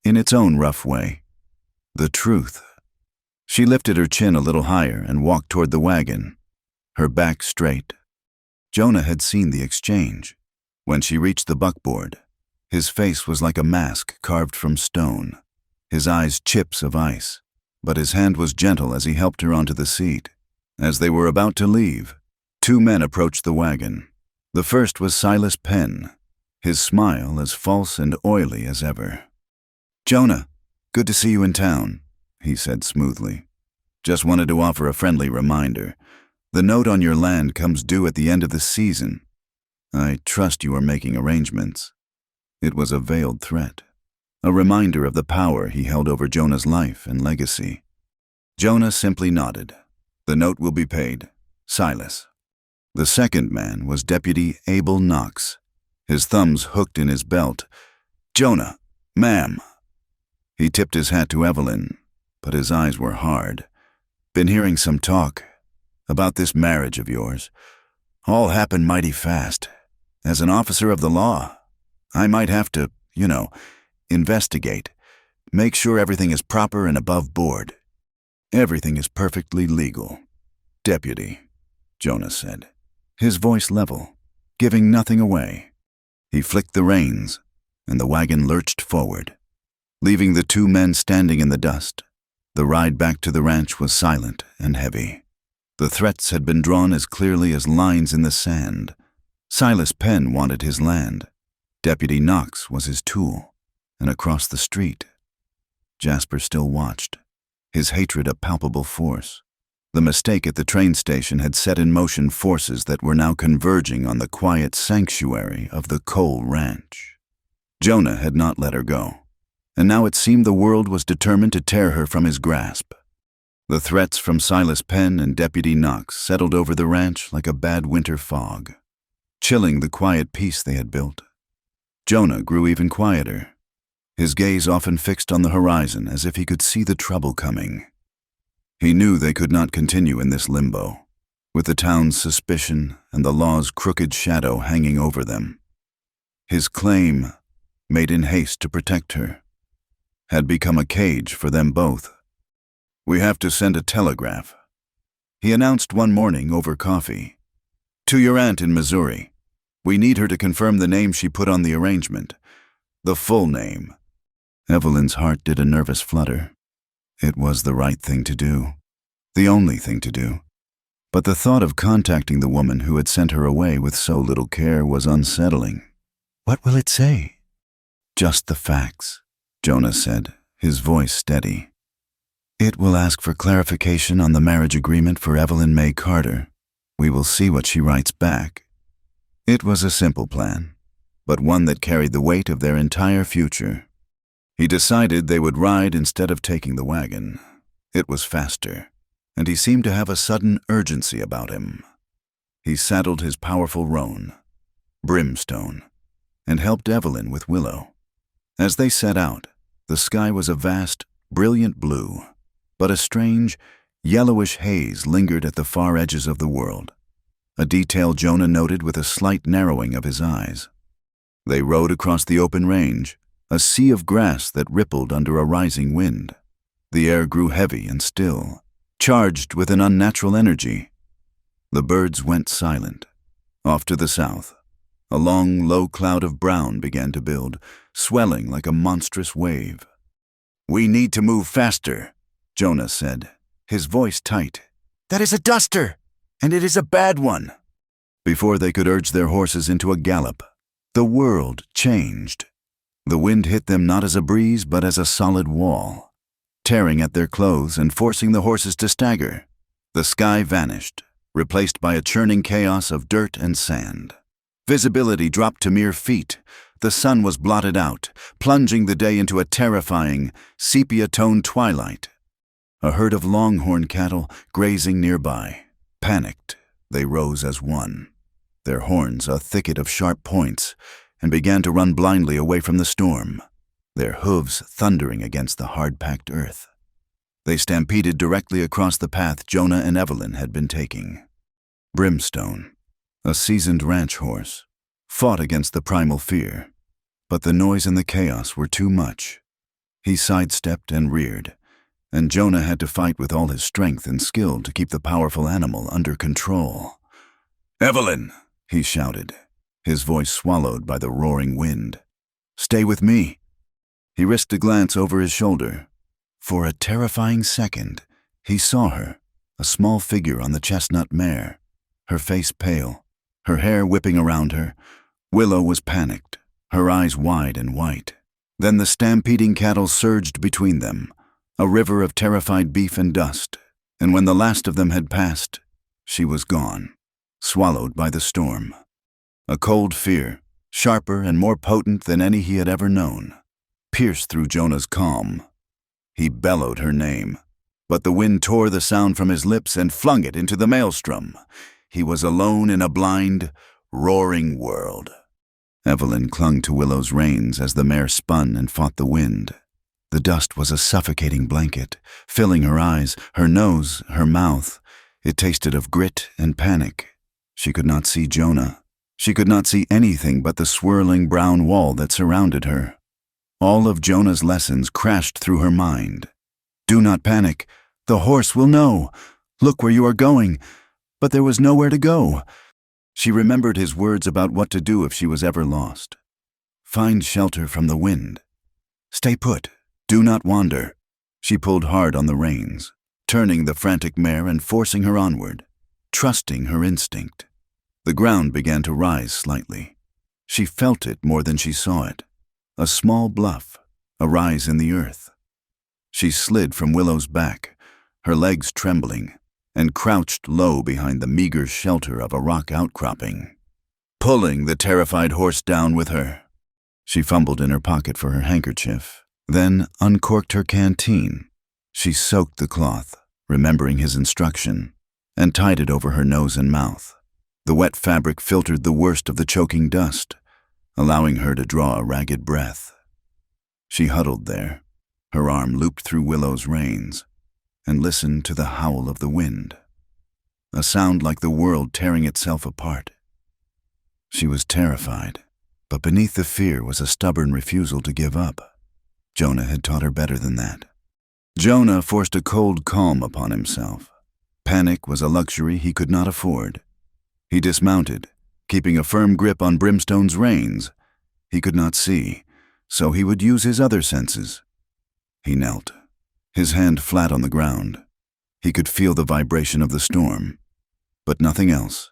in its own rough way, the truth. She lifted her chin a little higher and walked toward the wagon, her back straight. Jonah had seen the exchange. When she reached the buckboard, his face was like a mask carved from stone, his eyes chips of ice, but his hand was gentle as he helped her onto the seat. As they were about to leave, two men approached the wagon. The first was Silas Penn, his smile as false and oily as ever. "Jonah, good to see you in town," he said smoothly. "Just wanted to offer a friendly reminder. The note on your land comes due at the end of the season. I trust you are making arrangements." It was a veiled threat, a reminder of the power he held over Jonah's life and legacy. Jonah simply nodded. "The note will be paid. Silas." The second man was Deputy Abel Knox, his thumbs hooked in his belt. "Jonah, ma'am." He tipped his hat to Evelyn, but his eyes were hard. "Been hearing some talk about this marriage of yours. All happened mighty fast. As an officer of the law, I might have to, investigate. Make sure everything is proper and above board. Everything is perfectly legal. Deputy, Jonah said, his voice level, giving nothing away. He flicked the reins, and the wagon lurched forward, leaving the two men standing in the dust. The ride back to the ranch was silent and heavy. The threats had been drawn as clearly as lines in the sand. Silas Penn wanted his land. Deputy Knox was his tool. And across the street, Jasper still watched, his hatred a palpable force. The mistake at the train station had set in motion forces that were now converging on the quiet sanctuary of the Cole Ranch. Jonah had not let her go, and now it seemed the world was determined to tear her from his grasp. The threats from Silas Penn and Deputy Knox settled over the ranch like a bad winter fog, chilling the quiet peace they had built. Jonah grew even quieter, his gaze often fixed on the horizon as if he could see the trouble coming. He knew they could not continue in this limbo, with the town's suspicion and the law's crooked shadow hanging over them. His claim, made in haste to protect her, had become a cage for them both. "We have to send a telegraph," he announced one morning over coffee. "To your aunt in Missouri. We need her to confirm the name she put on the arrangement. The full name." Evelyn's heart did a nervous flutter. It was the right thing to do, the only thing to do. But the thought of contacting the woman who had sent her away with so little care was unsettling. "What will it say?" "Just the facts," Jonah said, his voice steady. "It will ask for clarification on the marriage agreement for Evelyn May Carter. We will see what she writes back." It was a simple plan, but one that carried the weight of their entire future. He decided they would ride instead of taking the wagon. It was faster, and he seemed to have a sudden urgency about him. He saddled his powerful roan, Brimstone, and helped Evelyn with Willow. As they set out, the sky was a vast, brilliant blue, but a strange, yellowish haze lingered at the far edges of the world, a detail Jonah noted with a slight narrowing of his eyes. They rode across the open range, a sea of grass that rippled under a rising wind. The air grew heavy and still, charged with an unnatural energy. The birds went silent. Off to the south, a long, low cloud of brown began to build, swelling like a monstrous wave. "We need to move faster," Jonah said, his voice tight. "That is a duster, and it is a bad one." Before they could urge their horses into a gallop, the world changed. The wind hit them not as a breeze but as a solid wall, tearing at their clothes and forcing the horses to stagger. The sky vanished, replaced by a churning chaos of dirt and sand. Visibility dropped to mere feet. The sun was blotted out, plunging the day into a terrifying, sepia-toned twilight. A herd of longhorn cattle grazing nearby. Panicked, they rose as one, their horns a thicket of sharp points, and began to run blindly away from the storm, their hooves thundering against the hard-packed earth. They stampeded directly across the path Jonah and Evelyn had been taking. Brimstone, a seasoned ranch horse, fought against the primal fear, but the noise and the chaos were too much. He sidestepped and reared, and Jonah had to fight with all his strength and skill to keep the powerful animal under control. "Evelyn!" he shouted, his voice swallowed by the roaring wind. "Stay with me." He risked a glance over his shoulder. For a terrifying second, he saw her, a small figure on the chestnut mare, her face pale, her hair whipping around her. Willow was panicked, her eyes wide and white. Then the stampeding cattle surged between them, a river of terrified beef and dust, and when the last of them had passed, she was gone, swallowed by the storm. A cold fear, sharper and more potent than any he had ever known, pierced through Jonah's calm. He bellowed her name, but the wind tore the sound from his lips and flung it into the maelstrom. He was alone in a blind, roaring world. Evelyn clung to Willow's reins as the mare spun and fought the wind. The dust was a suffocating blanket, filling her eyes, her nose, her mouth. It tasted of grit and panic. She could not see Jonah, She could not see anything but the swirling brown wall that surrounded her. All of Jonah's lessons crashed through her mind. Do not panic. The horse will know. Look where you are going. But there was nowhere to go. She remembered his words about what to do if she was ever lost. Find shelter from the wind. Stay put. Do not wander. She pulled hard on the reins, turning the frantic mare and forcing her onward, trusting her instinct. The ground began to rise slightly. She felt it more than she saw it. A small bluff, a rise in the earth. She slid from Willow's back, her legs trembling, and crouched low behind the meager shelter of a rock outcropping, pulling the terrified horse down with her. She fumbled in her pocket for her handkerchief, then uncorked her canteen. She soaked the cloth, remembering his instruction, and tied it over her nose and mouth. The wet fabric filtered the worst of the choking dust, allowing her to draw a ragged breath. She huddled there, her arm looped through Willow's reins, and listened to the howl of the wind, a sound like the world tearing itself apart. She was terrified, but beneath the fear was a stubborn refusal to give up. Jonah had taught her better than that. Jonah forced a cold calm upon himself. Panic was a luxury he could not afford. He dismounted, keeping a firm grip on Brimstone's reins. He could not see, so he would use his other senses. He knelt, his hand flat on the ground. He could feel the vibration of the storm, but nothing else.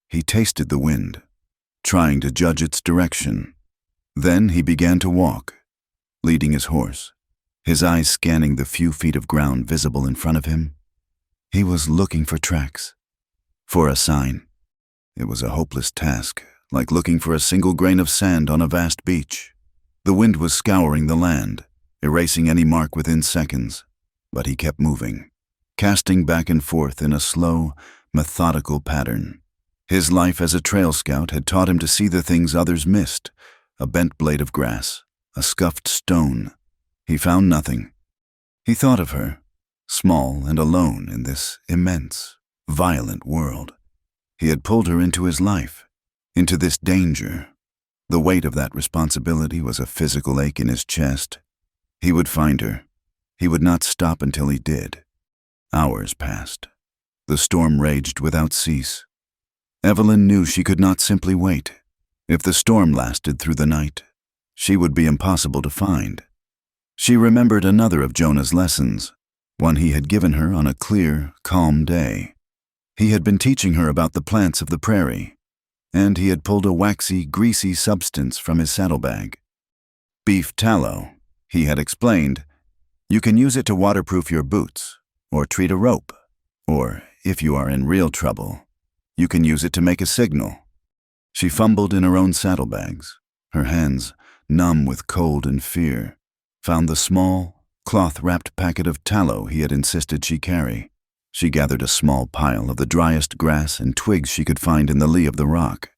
He tasted the wind, trying to judge its direction. Then he began to walk, leading his horse, his eyes scanning the few feet of ground visible in front of him. He was looking for tracks, for a sign. It was a hopeless task, like looking for a single grain of sand on a vast beach. The wind was scouring the land, erasing any mark within seconds, but he kept moving, casting back and forth in a slow, methodical pattern. His life as a trail scout had taught him to see the things others missed: a bent blade of grass, a scuffed stone. He found nothing. He thought of her, small and alone in this immense, violent world. He had pulled her into his life, into this danger. The weight of that responsibility was a physical ache in his chest. He would find her. He would not stop until he did. Hours passed. The storm raged without cease. Evelyn knew she could not simply wait. If the storm lasted through the night, she would be impossible to find. She remembered another of Jonah's lessons, one he had given her on a clear, calm day. He had been teaching her about the plants of the prairie, and he had pulled a waxy, greasy substance from his saddlebag. Beef tallow, he had explained. You can use it to waterproof your boots, or treat a rope, or, if you are in real trouble, you can use it to make a signal. She fumbled in her own saddlebags, her hands numb with cold and fear, found the small, cloth-wrapped packet of tallow he had insisted she carry. She gathered a small pile of the driest grass and twigs she could find in the lee of the rock.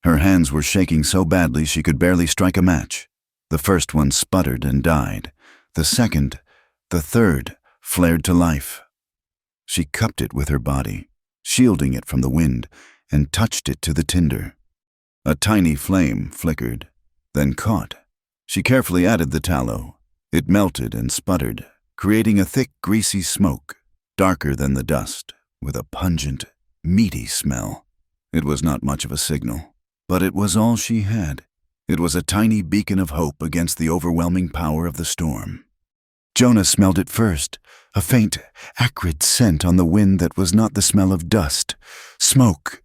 Her hands were shaking so badly she could barely strike a match. The first one sputtered and died. The second, the third, flared to life. She cupped it with her body, shielding it from the wind, and touched it to the tinder. A tiny flame flickered, then caught. She carefully added the tallow. It melted and sputtered, creating a thick, greasy smoke, darker than the dust, with a pungent, meaty smell. It was not much of a signal, but it was all she had. It was a tiny beacon of hope against the overwhelming power of the storm. Jonah smelled it first, a faint, acrid scent on the wind that was not the smell of dust, smoke.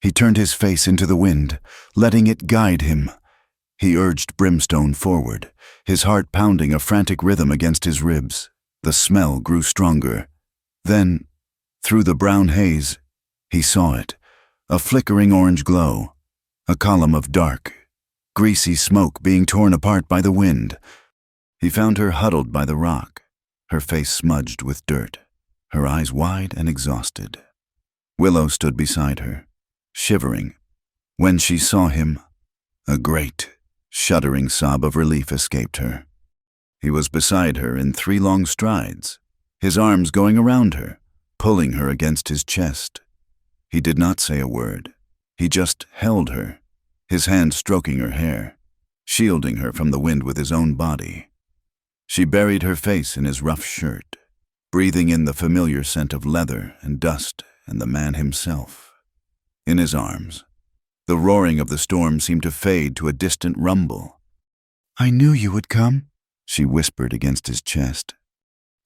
He turned his face into the wind, letting it guide him. He urged Brimstone forward, his heart pounding a frantic rhythm against his ribs. The smell grew stronger. Then, through the brown haze, he saw it, a flickering orange glow, a column of dark, greasy smoke being torn apart by the wind. He found her huddled by the rock, her face smudged with dirt, her eyes wide and exhausted. Willow stood beside her, shivering. When she saw him, a great, shuddering sob of relief escaped her. He was beside her in 3 long strides, his arms going around her, pulling her against his chest. He did not say a word. He just held her, his hand stroking her hair, shielding her from the wind with his own body. She buried her face in his rough shirt, breathing in the familiar scent of leather and dust and the man himself. In his arms, the roaring of the storm seemed to fade to a distant rumble. "I knew you would come," she whispered against his chest.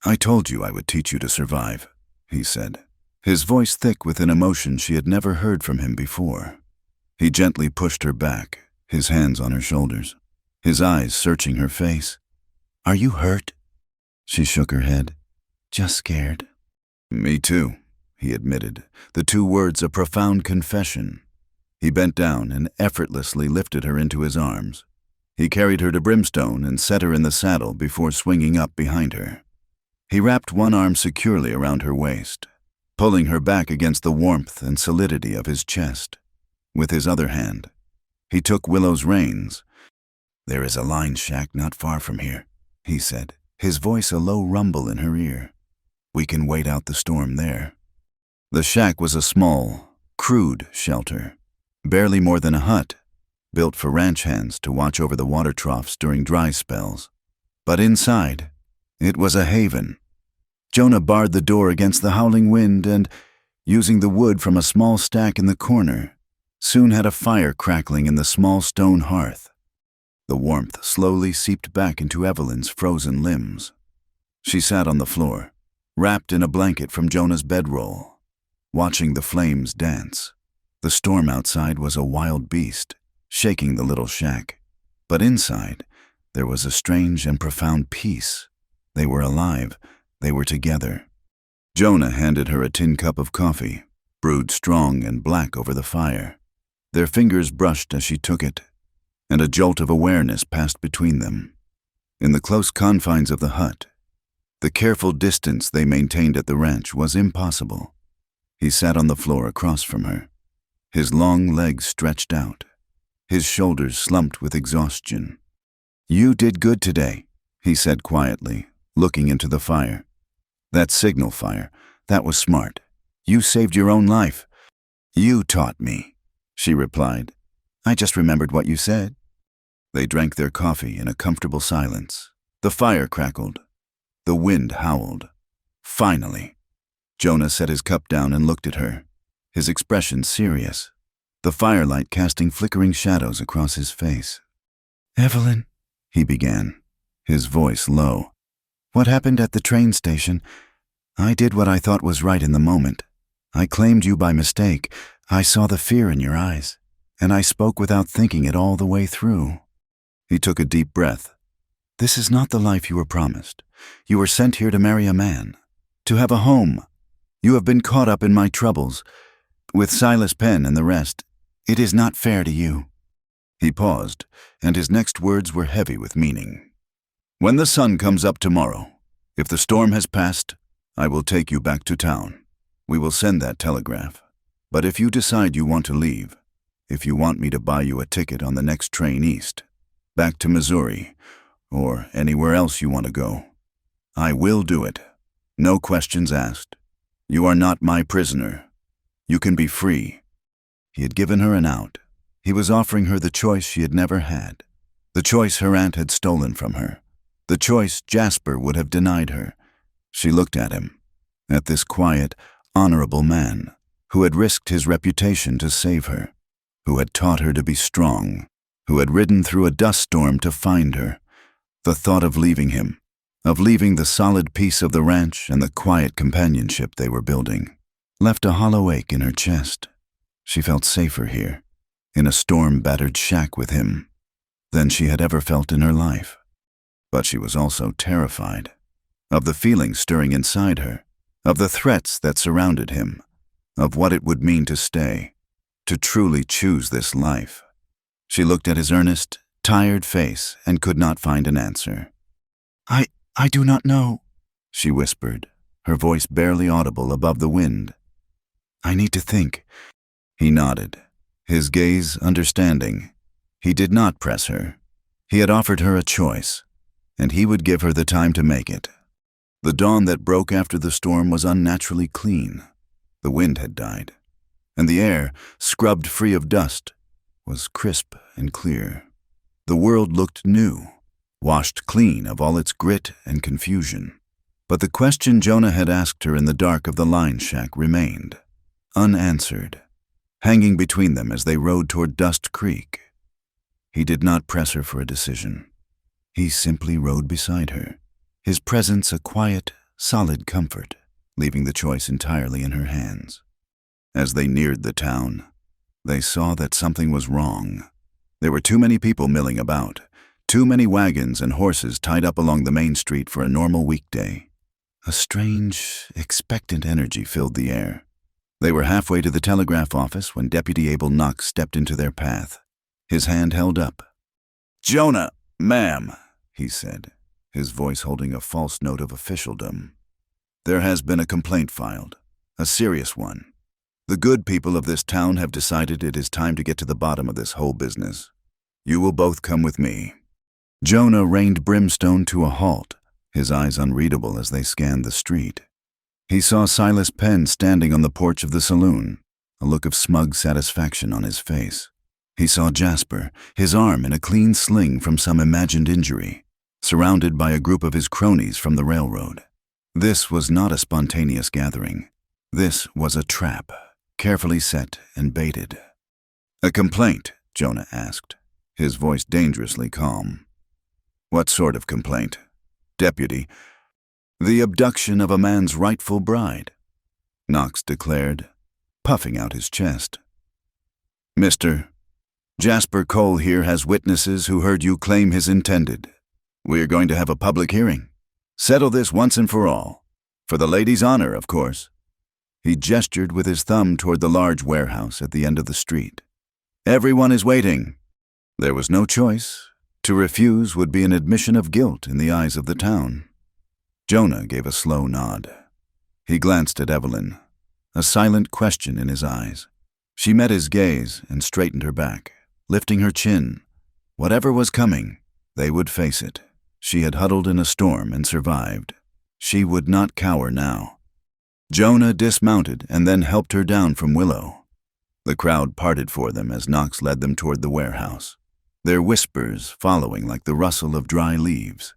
"I told you I would teach you to survive," he said, his voice thick with an emotion she had never heard from him before. He gently pushed her back, his hands on her shoulders, his eyes searching her face. "Are you hurt?" She shook her head. "Just scared." "Me too," he admitted, the two words a profound confession. He bent down and effortlessly lifted her into his arms. He carried her to Brimstone and set her in the saddle before swinging up behind her. He wrapped one arm securely around her waist, pulling her back against the warmth and solidity of his chest. With his other hand, he took Willow's reins. "There is a line shack not far from here," he said, his voice a low rumble in her ear. "We can wait out the storm there." The shack was a small, crude shelter, barely more than a hut, built for ranch hands to watch over the water troughs during dry spells. But inside, it was a haven. Jonah barred the door against the howling wind and, using the wood from a small stack in the corner, soon had a fire crackling in the small stone hearth. The warmth slowly seeped back into Evelyn's frozen limbs. She sat on the floor, wrapped in a blanket from Jonah's bedroll, watching the flames dance. The storm outside was a wild beast, shaking the little shack. But inside, there was a strange and profound peace. They were alive. They were together. Jonah handed her a tin cup of coffee, brewed strong and black over the fire. Their fingers brushed as she took it, and a jolt of awareness passed between them. In the close confines of the hut, the careful distance they maintained at the ranch was impossible. He sat on the floor across from her, his long legs stretched out, his shoulders slumped with exhaustion. "You did good today," he said quietly, looking into the fire. "That signal fire, that was smart. You saved your own life." "You taught me," she replied. "I just remembered what you said." They drank their coffee in a comfortable silence. The fire crackled. The wind howled. Finally, Jonah set his cup down and looked at her, his expression serious, the firelight casting flickering shadows across his face. "Evelyn," he began, his voice low. "What happened at the train station? I did what I thought was right in the moment. I claimed you by mistake. I saw the fear in your eyes, and I spoke without thinking it all the way through." He took a deep breath. "This is not the life you were promised. You were sent here to marry a man, to have a home. You have been caught up in my troubles, with Silas Penn and the rest. It is not fair to you." He paused, and his next words were heavy with meaning. "When the sun comes up tomorrow, if the storm has passed, I will take you back to town. We will send that telegraph. But if you decide you want to leave, if you want me to buy you a ticket on the next train east, back to Missouri, or anywhere else you want to go, I will do it. No questions asked. You are not my prisoner. You can be free." He had given her an out. He was offering her the choice she had never had, the choice her aunt had stolen from her, the choice Jasper would have denied her. She looked at him, at this quiet, honorable man who had risked his reputation to save her, who had taught her to be strong, who had ridden through a dust storm to find her. The thought of leaving him, of leaving the solid peace of the ranch and the quiet companionship they were building, left a hollow ache in her chest. She felt safer here, in a storm-battered shack with him, than she had ever felt in her life. But she was also terrified of the feelings stirring inside her, of the threats that surrounded him, of what it would mean to stay, to truly choose this life. She looked at his earnest, tired face and could not find an answer. I do not know," she whispered, her voice barely audible above the wind. "I need to think." He nodded, his gaze understanding. He did not press her. He had offered her a choice, and he would give her the time to make it. The dawn that broke after the storm was unnaturally clean. The wind had died, and the air, scrubbed free of dust, was crisp and clear. The world looked new, washed clean of all its grit and confusion. But the question Jonah had asked her in the dark of the line shack remained, unanswered, hanging between them as they rode toward Dust Creek. He did not press her for a decision. He simply rode beside her, his presence a quiet, solid comfort, leaving the choice entirely in her hands. As they neared the town, they saw that something was wrong. There were too many people milling about, too many wagons and horses tied up along the main street for a normal weekday. A strange, expectant energy filled the air. They were halfway to the telegraph office when Deputy Abel Knox stepped into their path, his hand held up. "Jonah, ma'am," he said, his voice holding a false note of officialdom. "There has been a complaint filed, a serious one. The good people of this town have decided it is time to get to the bottom of this whole business. You will both come with me." Jonah reined Brimstone to a halt, his eyes unreadable as they scanned the street. He saw Silas Penn standing on the porch of the saloon, a look of smug satisfaction on his face. He saw Jasper, his arm in a clean sling from some imagined injury, surrounded by a group of his cronies from the railroad. This was not a spontaneous gathering. This was a trap, carefully set and baited. "A complaint?" Jonah asked, his voice dangerously calm. "What sort of complaint?" "Deputy, the abduction of a man's rightful bride," Knox declared, puffing out his chest. "Mr. Jasper Cole here has witnesses who heard you claim his intended. We are going to have a public hearing. Settle this once and for all. For the lady's honor, of course." He gestured with his thumb toward the large warehouse at the end of the street. "Everyone is waiting." There was no choice. To refuse would be an admission of guilt in the eyes of the town. Jonah gave a slow nod. He glanced at Evelyn, a silent question in his eyes. She met his gaze and straightened her back, lifting her chin. Whatever was coming, they would face it. She had huddled in a storm and survived. She would not cower now. Jonah dismounted and then helped her down from Willow. The crowd parted for them as Knox led them toward the warehouse, their whispers following like the rustle of dry leaves.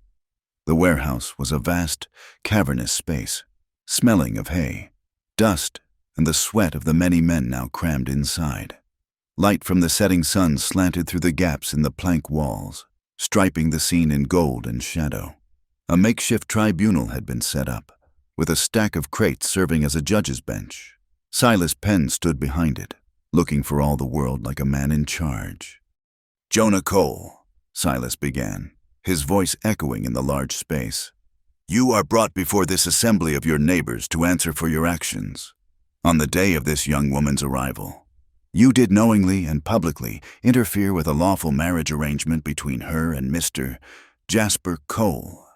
The warehouse was a vast, cavernous space, smelling of hay, dust, and the sweat of the many men now crammed inside. Light from the setting sun slanted through the gaps in the plank walls, striping the scene in gold and shadow. A makeshift tribunal had been set up, with a stack of crates serving as a judge's bench. Silas Penn stood behind it, looking for all the world like a man in charge. "Jonah Cole," Silas began, his voice echoing in the large space. "You are brought before this assembly of your neighbors to answer for your actions. On the day of this young woman's arrival, you did knowingly and publicly interfere with a lawful marriage arrangement between her and Mr. Jasper Cole."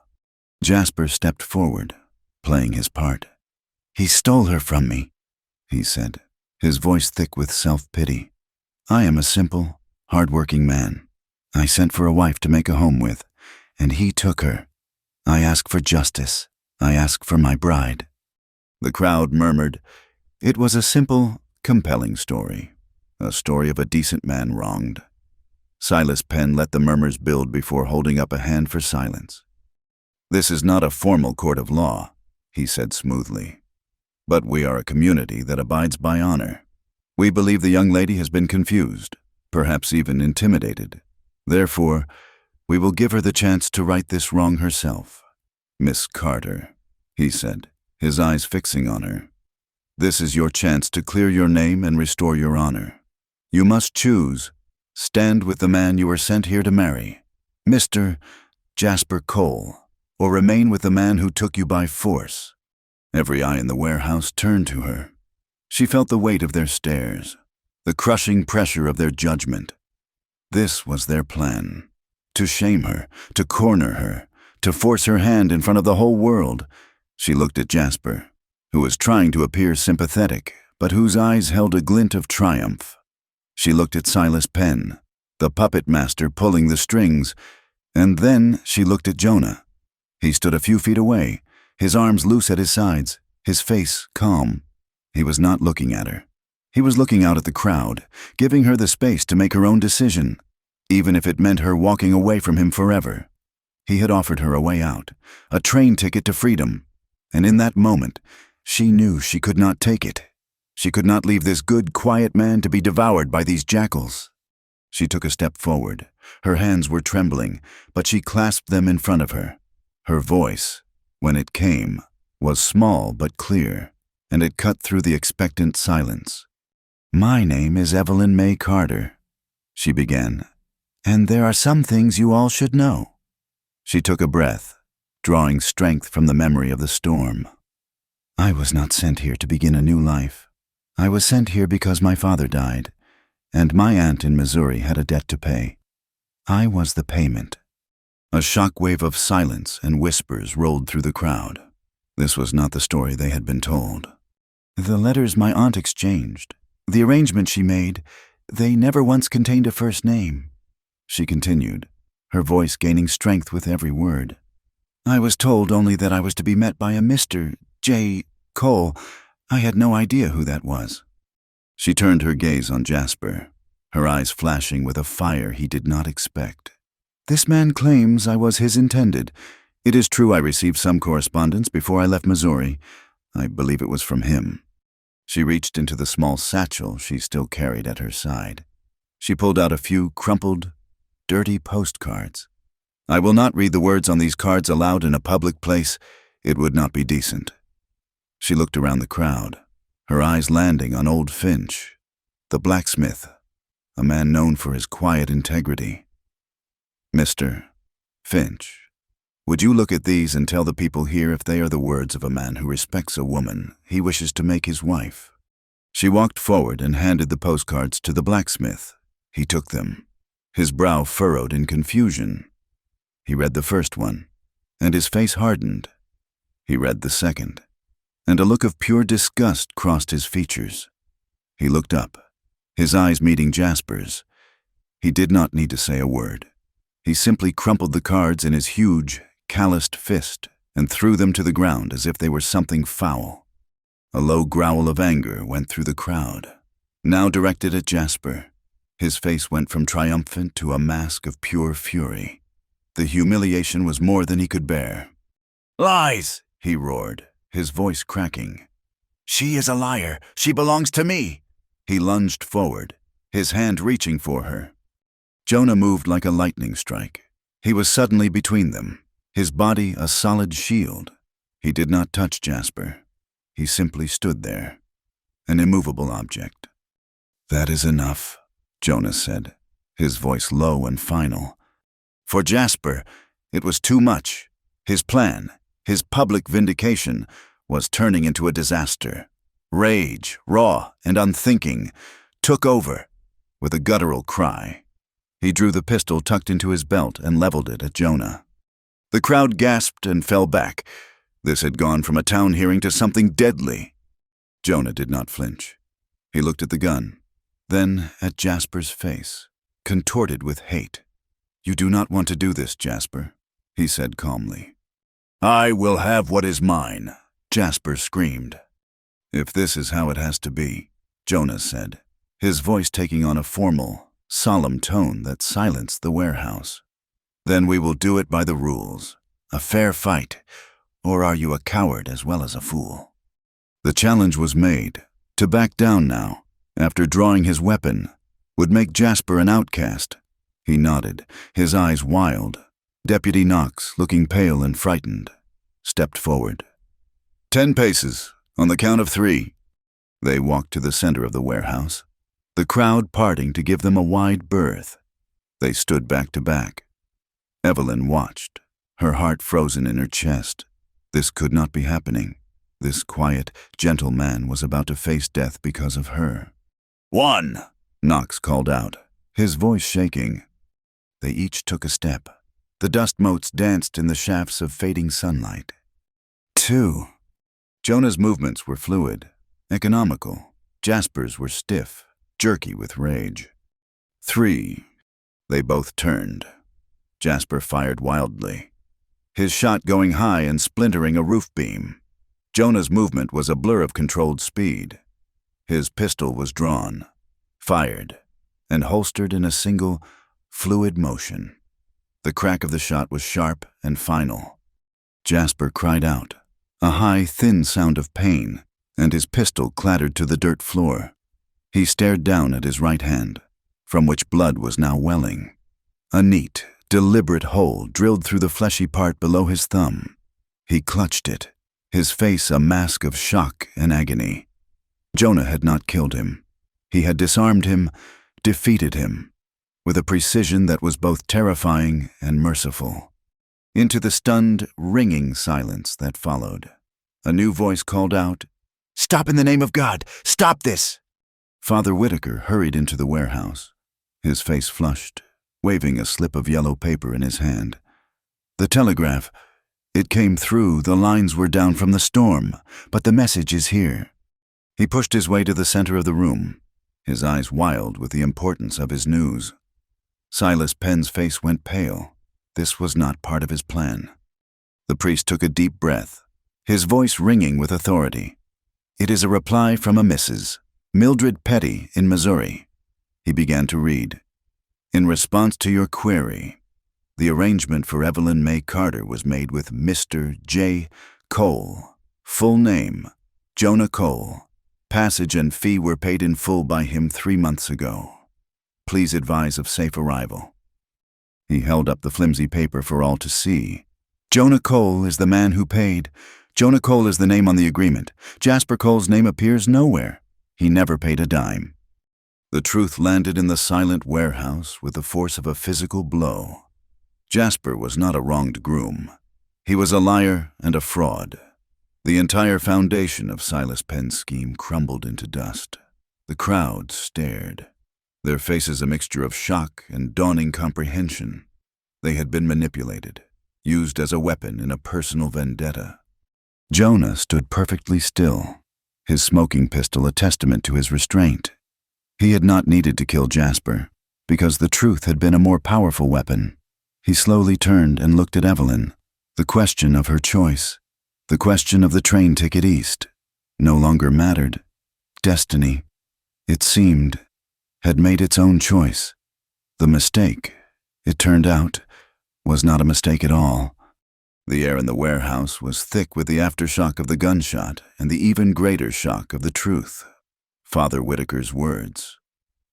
Jasper stepped forward, playing his part. "He stole her from me," he said, his voice thick with self-pity. "I am a simple, hard-working man. I sent for a wife to make a home with, and he took her. I ask for justice. I ask for my bride." The crowd murmured. It was a simple, compelling story, a story of a decent man wronged. Silas Penn let the murmurs build before holding up a hand for silence. "This is not a formal court of law," he said smoothly, "but we are a community that abides by honor. We believe the young lady has been confused, perhaps even intimidated. Therefore, we will give her the chance to right this wrong herself. Miss Carter," he said, his eyes fixing on her, "this is your chance to clear your name and restore your honor. You must choose. Stand with the man you were sent here to marry, Mr. Jasper Cole, or remain with the man who took you by force." Every eye in the warehouse turned to her. She felt the weight of their stares, the crushing pressure of their judgment. This was their plan: to shame her, to corner her, to force her hand in front of the whole world. She looked at Jasper, who was trying to appear sympathetic, but whose eyes held a glint of triumph. She looked at Silas Penn, the puppet master pulling the strings, and then she looked at Jonah. He stood a few feet away, his arms loose at his sides, his face calm. He was not looking at her. He was looking out at the crowd, giving her the space to make her own decision, even if it meant her walking away from him forever. He had offered her a way out, a train ticket to freedom, and in that moment, she knew she could not take it. She could not leave this good, quiet man to be devoured by these jackals. She took a step forward. Her hands were trembling, but she clasped them in front of her. Her voice, when it came, was small but clear, and it cut through the expectant silence. "My name is Evelyn May Carter," she began, "and there are some things you all should know." She took a breath, drawing strength from the memory of the storm. "I was not sent here to begin a new life. I was sent here because my father died, and my aunt in Missouri had a debt to pay. I was the payment." A shockwave of silence and whispers rolled through the crowd. This was not the story they had been told. "The letters my aunt exchanged, the arrangement she made, they never once contained a first name," she continued, her voice gaining strength with every word. "I was told only that I was to be met by a Mr. J. Cole. I had no idea who that was." She turned her gaze on Jasper, her eyes flashing with a fire he did not expect. "This man claims I was his intended. It is true I received some correspondence before I left Missouri. I believe it was from him." She reached into the small satchel she still carried at her side. She pulled out a few crumpled, dirty postcards. "I will not read the words on these cards aloud in a public place. It would not be decent." She looked around the crowd, her eyes landing on old Finch, the blacksmith, a man known for his quiet integrity. "Mr. Finch, would you look at these and tell the people here if they are the words of a man who respects a woman he wishes to make his wife?" She walked forward and handed the postcards to the blacksmith. He took them, his brow furrowed in confusion. He read the first one, and his face hardened. He read the second, and a look of pure disgust crossed his features. He looked up, his eyes meeting Jasper's. He did not need to say a word. He simply crumpled the cards in his huge, calloused fist and threw them to the ground as if they were something foul. A low growl of anger went through the crowd, now directed at Jasper. His face went from triumphant to a mask of pure fury. The humiliation was more than he could bear. "Lies!" he roared, his voice cracking. "She is a liar. She belongs to me." He lunged forward, his hand reaching for her. Jonah moved like a lightning strike. He was suddenly between them, his body a solid shield. He did not touch Jasper. He simply stood there, an immovable object. "That is enough," Jonah said, his voice low and final. For Jasper, it was too much. His plan, his public vindication, was turning into a disaster. Rage, raw and unthinking, took over with a guttural cry. He drew the pistol tucked into his belt and leveled it at Jonah. The crowd gasped and fell back. This had gone from a town hearing to something deadly. Jonah did not flinch. He looked at the gun, then at Jasper's face, contorted with hate. "You do not want to do this, Jasper," he said calmly. "I will have what is mine," Jasper screamed. "If this is how it has to be," Jonah said, his voice taking on a formal, solemn tone that silenced the warehouse, "then we will do it by the rules. A fair fight, or are you a coward as well as a fool?" The challenge was made. To back down now, after drawing his weapon, would make Jasper an outcast. He nodded, his eyes wild. Deputy Knox, looking pale and frightened, stepped forward. 10 paces, on the count of 3. They walked to the center of the warehouse, the crowd parting to give them a wide berth. They stood back to back. Evelyn watched, her heart frozen in her chest. This could not be happening. This quiet, gentle man was about to face death because of her. 1, Knox called out, his voice shaking. They each took a step. The dust motes danced in the shafts of fading sunlight. 2. Jonah's movements were fluid, economical. Jasper's were stiff, jerky with rage. 3. They both turned. Jasper fired wildly, his shot going high and splintering a roof beam. Jonah's movement was a blur of controlled speed. His pistol was drawn, fired, and holstered in a single, fluid motion. The crack of the shot was sharp and final. Jasper cried out, a high, thin sound of pain, and his pistol clattered to the dirt floor. He stared down at his right hand, from which blood was now welling. A neat, deliberate hole drilled through the fleshy part below his thumb. He clutched it, his face a mask of shock and agony. Jonah had not killed him. He had disarmed him, defeated him, with a precision that was both terrifying and merciful. Into the stunned, ringing silence that followed, a new voice called out, "Stop in the name of God! Stop this!" Father Whitaker hurried into the warehouse, his face flushed, waving a slip of yellow paper in his hand. The telegraph, it came through, the lines were down from the storm, but the message is here. He pushed his way to the center of the room, his eyes wild with the importance of his news. Silas Penn's face went pale. This was not part of his plan. The priest took a deep breath, his voice ringing with authority. "It is a reply from a Mrs. Mildred Petty in Missouri." He began to read. "In response to your query, the arrangement for Evelyn May Carter was made with Mr. J. Cole. Full name, Jonah Cole. Passage and fee were paid in full by him 3 months ago. Please advise of safe arrival." He held up the flimsy paper for all to see. "Jonah Cole is the man who paid. Jonah Cole is the name on the agreement. Jasper Cole's name appears nowhere. He never paid a dime." The truth landed in the silent warehouse with the force of a physical blow. Jasper was not a wronged groom. He was a liar and a fraud. The entire foundation of Silas Penn's scheme crumbled into dust. The crowd stared, their faces a mixture of shock and dawning comprehension. They had been manipulated, used as a weapon in a personal vendetta. Jonah stood perfectly still, his smoking pistol a testament to his restraint. He had not needed to kill Jasper, because the truth had been a more powerful weapon. He slowly turned and looked at Evelyn. The question of her choice, the question of the train ticket east, no longer mattered. Destiny, it seemed, had made its own choice. The mistake, it turned out, was not a mistake at all. The air in the warehouse was thick with the aftershock of the gunshot and the even greater shock of the truth. Father Whitaker's words,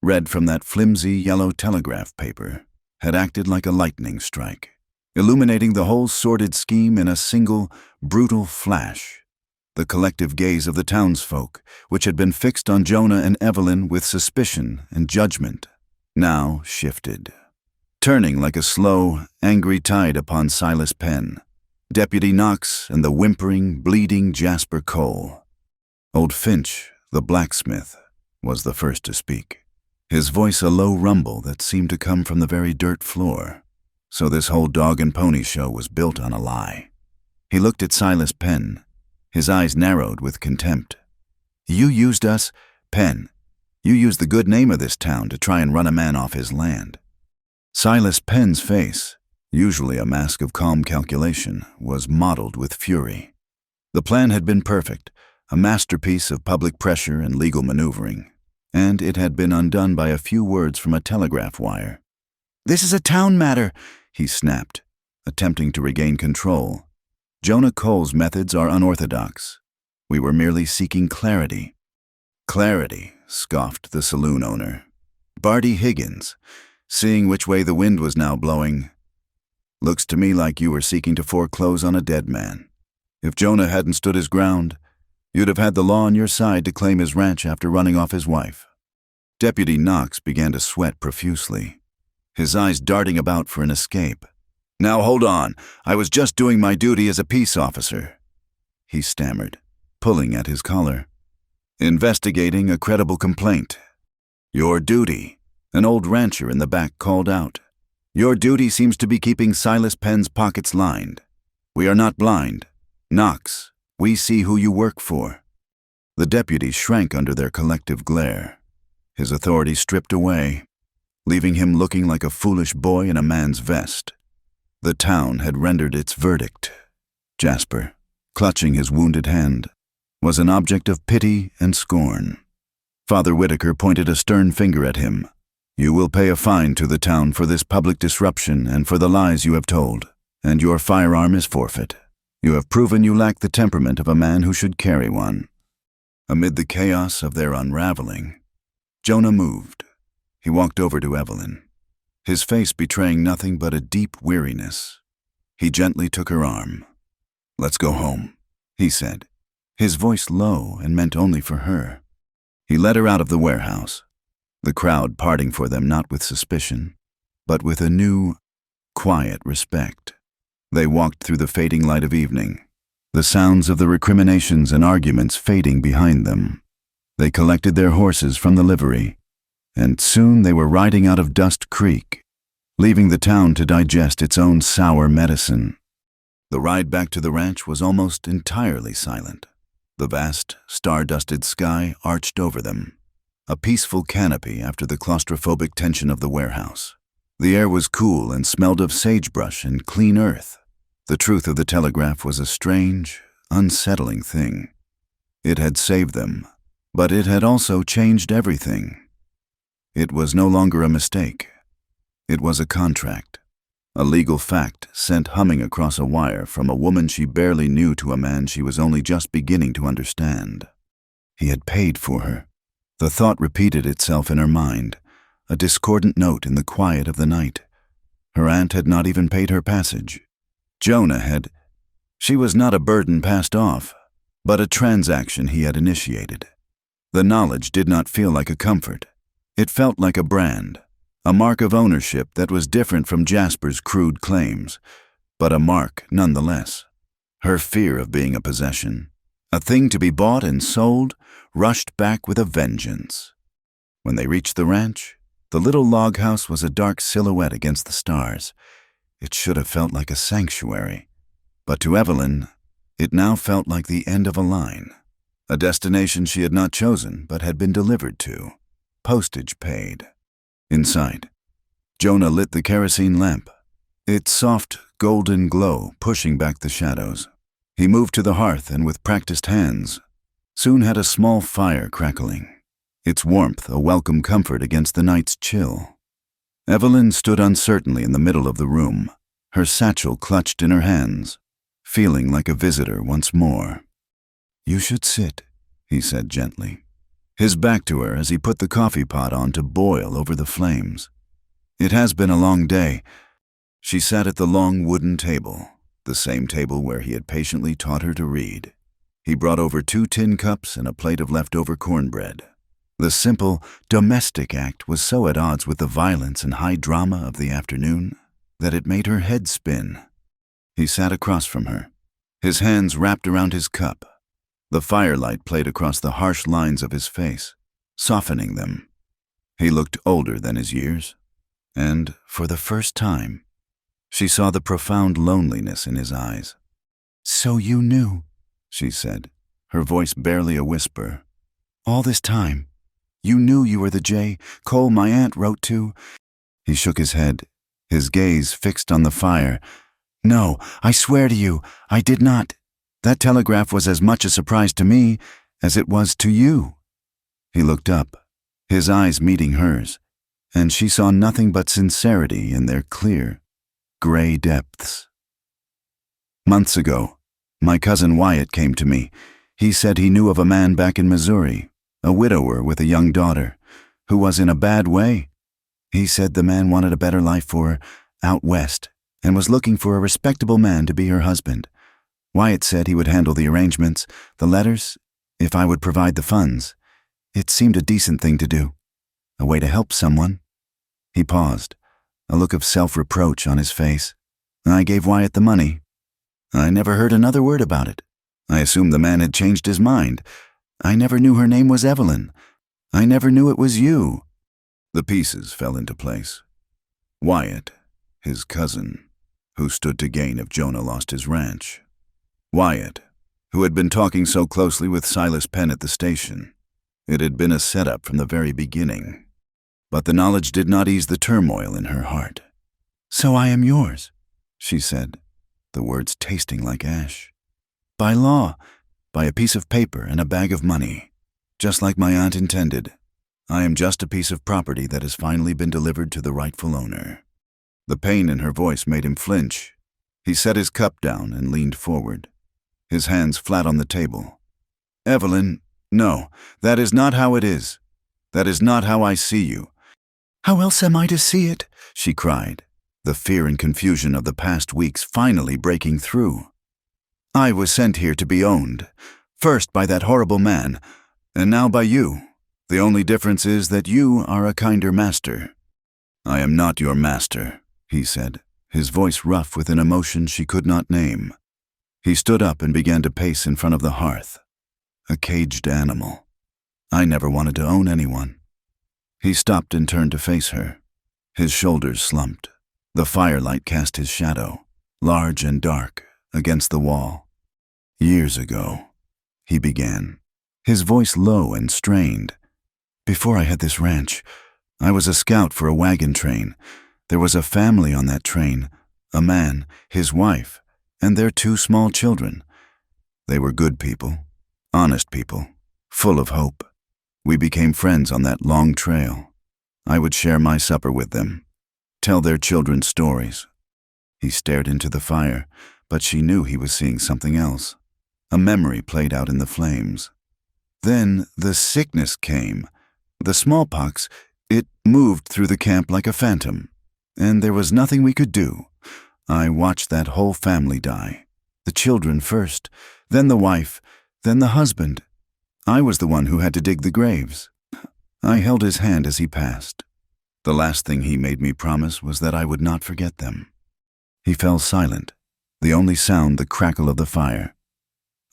read from that flimsy yellow telegraph paper, had acted like a lightning strike, illuminating the whole sordid scheme in a single, brutal flash. The collective gaze of the townsfolk, which had been fixed on Jonah and Evelyn with suspicion and judgment, now shifted, turning like a slow, angry tide upon Silas Penn, Deputy Knox, and the whimpering, bleeding Jasper Cole. Old Finch, the blacksmith, was the first to speak, his voice a low rumble that seemed to come from the very dirt floor. So this whole dog and pony show was built on a lie. He looked at Silas Penn, his eyes narrowed with contempt. "You used us, Penn. You used the good name of this town to try and run a man off his land." Silas Penn's face, usually a mask of calm calculation, was mottled with fury. The plan had been perfect, a masterpiece of public pressure and legal maneuvering, and it had been undone by a few words from a telegraph wire. "This is a town matter," he snapped, attempting to regain control. "Jonah Cole's methods are unorthodox. We were merely seeking clarity." "Clarity," scoffed the saloon owner. "Barty Higgins, seeing which way the wind was now blowing. Looks to me like you were seeking to foreclose on a dead man. If Jonah hadn't stood his ground, you'd have had the law on your side to claim his ranch after running off his wife." Deputy Knox began to sweat profusely, his eyes darting about for an escape. "Now hold on, I was just doing my duty as a peace officer," he stammered, pulling at his collar. "Investigating a credible complaint." "Your duty," an old rancher in the back called out. "Your duty seems to be keeping Silas Penn's pockets lined. We are not blind. Knox, we see who you work for." The deputy shrank under their collective glare, his authority stripped away, leaving him looking like a foolish boy in a man's vest. The town had rendered its verdict. Jasper, clutching his wounded hand, was an object of pity and scorn. Father Whitaker pointed a stern finger at him. "You will pay a fine to the town for this public disruption and for the lies you have told, and your firearm is forfeit. You have proven you lack the temperament of a man who should carry one." Amid the chaos of their unraveling, Jonah moved. He walked over to Evelyn, his face betraying nothing but a deep weariness. He gently took her arm. "Let's go home," he said, his voice low and meant only for her. He led her out of the warehouse, the crowd parting for them not with suspicion, but with a new, quiet respect. They walked through the fading light of evening, the sounds of the recriminations and arguments fading behind them. They collected their horses from the livery, and soon they were riding out of Dust Creek, leaving the town to digest its own sour medicine. The ride back to the ranch was almost entirely silent. The vast, star-dusted sky arched over them, a peaceful canopy after the claustrophobic tension of the warehouse. The air was cool and smelled of sagebrush and clean earth. The truth of the telegraph was a strange, unsettling thing. It had saved them, but it had also changed everything. It was no longer a mistake. It was a contract, a legal fact sent humming across a wire from a woman she barely knew to a man she was only just beginning to understand. He had paid for her. The thought repeated itself in her mind, a discordant note in the quiet of the night. Her aunt had not even paid her passage. Jonah had. She was not a burden passed off, but a transaction he had initiated. The knowledge did not feel like a comfort. It felt like a brand, a mark of ownership that was different from Jasper's crude claims, but a mark nonetheless. Her fear of being a possession, a thing to be bought and sold, rushed back with a vengeance. When they reached the ranch, the little log house was a dark silhouette against the stars. It should have felt like a sanctuary, but to Evelyn, it now felt like the end of a line, a destination she had not chosen but had been delivered to, postage paid. Inside, Jonah lit the kerosene lamp, its soft, golden glow pushing back the shadows. He moved to the hearth and with practiced hands, soon had a small fire crackling, its warmth a welcome comfort against the night's chill. Evelyn stood uncertainly in the middle of the room, her satchel clutched in her hands, feeling like a visitor once more. "You should sit," he said gently, his back to her as he put the coffee pot on to boil over the flames. "It has been a long day." She sat at the long wooden table, the same table where he had patiently taught her to read. He brought over 2 tin cups and a plate of leftover cornbread. The simple, domestic act was so at odds with the violence and high drama of the afternoon that it made her head spin. He sat across from her, his hands wrapped around his cup. The firelight played across the harsh lines of his face, softening them. He looked older than his years, and, for the first time, she saw the profound loneliness in his eyes. "So you knew," she said, her voice barely a whisper. "All this time, you knew you were the J. Cole my aunt wrote to." He shook his head, his gaze fixed on the fire. "No, I swear to you, I did not. That telegraph was as much a surprise to me as it was to you." He looked up, his eyes meeting hers, and she saw nothing but sincerity in their clear, gray depths. "Months ago, my cousin Wyatt came to me. He said he knew of a man back in Missouri, a widower with a young daughter, who was in a bad way. He said the man wanted a better life for her out west and was looking for a respectable man to be her husband. Wyatt said he would handle the arrangements, the letters, if I would provide the funds. It seemed a decent thing to do, a way to help someone." He paused, a look of self-reproach on his face. "I gave Wyatt the money. I never heard another word about it. I assumed the man had changed his mind. I never knew her name was Evelyn. I never knew it was you." The pieces fell into place. Wyatt, his cousin, who stood to gain if Jonah lost his ranch. Wyatt, who had been talking so closely with Silas Penn at the station. It had been a setup from the very beginning. But the knowledge did not ease the turmoil in her heart. "So I am yours," she said, the words tasting like ash. "By law, by a piece of paper and a bag of money, just like my aunt intended." I am just a piece of property that has finally been delivered to the rightful owner." The pain in her voice made him flinch. He set his cup down and leaned forward, his hands flat on the table. "Evelyn, no, that is not how it is. That is not how I see you." "How else am I to see it?" she cried, the fear and confusion of the past weeks finally breaking through. "I was sent here to be owned, first by that horrible man, and now by you. The only difference is that you are a kinder master." "I am not your master," he said, his voice rough with an emotion she could not name. He stood up and began to pace in front of the hearth. A caged animal. "I never wanted to own anyone." He stopped and turned to face her. His shoulders slumped. The firelight cast his shadow, large and dark, against the wall. "Years ago," he began, his voice low and strained. "Before I had this ranch, I was a scout for a wagon train. There was a family on that train, a man, his wife, and their 2 small children. They were good people, honest people, full of hope. We became friends on that long trail. I would share my supper with them, tell their children stories." He stared into the fire, but she knew he was seeing something else. A memory played out in the flames. "Then the sickness came. The smallpox, it moved through the camp like a phantom, and there was nothing we could do. I watched that whole family die. The children first, then the wife, then the husband. I was the one who had to dig the graves. I held his hand as he passed. The last thing he made me promise was that I would not forget them." He fell silent, the only sound the crackle of the fire.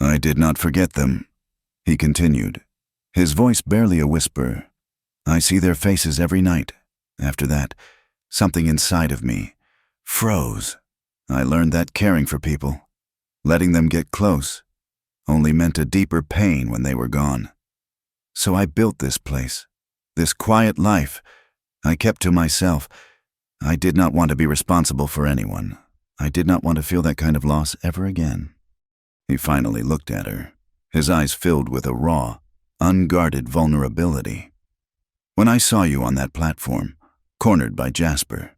"I did not forget them," he continued, his voice barely a whisper. "I see their faces every night. After that, something inside of me froze. I learned that caring for people, letting them get close, only meant a deeper pain when they were gone. So I built this place, this quiet life. I kept to myself. I did not want to be responsible for anyone. I did not want to feel that kind of loss ever again." He finally looked at her, his eyes filled with a raw, unguarded vulnerability. "When I saw you on that platform, cornered by Jasper,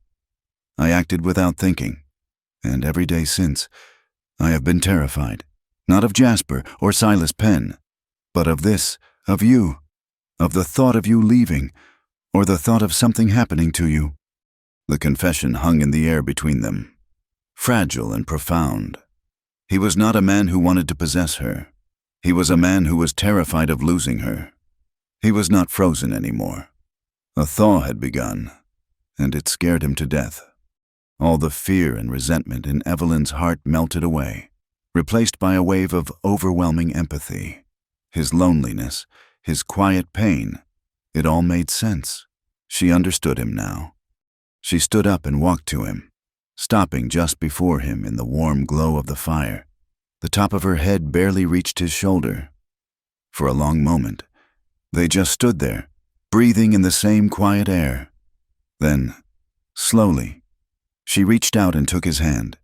I acted without thinking, and every day since, I have been terrified, not of Jasper or Silas Penn, but of this, of you, of the thought of you leaving, or the thought of something happening to you." The confession hung in the air between them, fragile and profound. He was not a man who wanted to possess her. He was a man who was terrified of losing her. He was not frozen anymore. A thaw had begun, and it scared him to death. All the fear and resentment in Evelyn's heart melted away, replaced by a wave of overwhelming empathy. His loneliness, his quiet pain, it all made sense. She understood him now. She stood up and walked to him, stopping just before him in the warm glow of the fire. The top of her head barely reached his shoulder. For a long moment, they just stood there, breathing in the same quiet air. Then, slowly, she reached out and took his hand.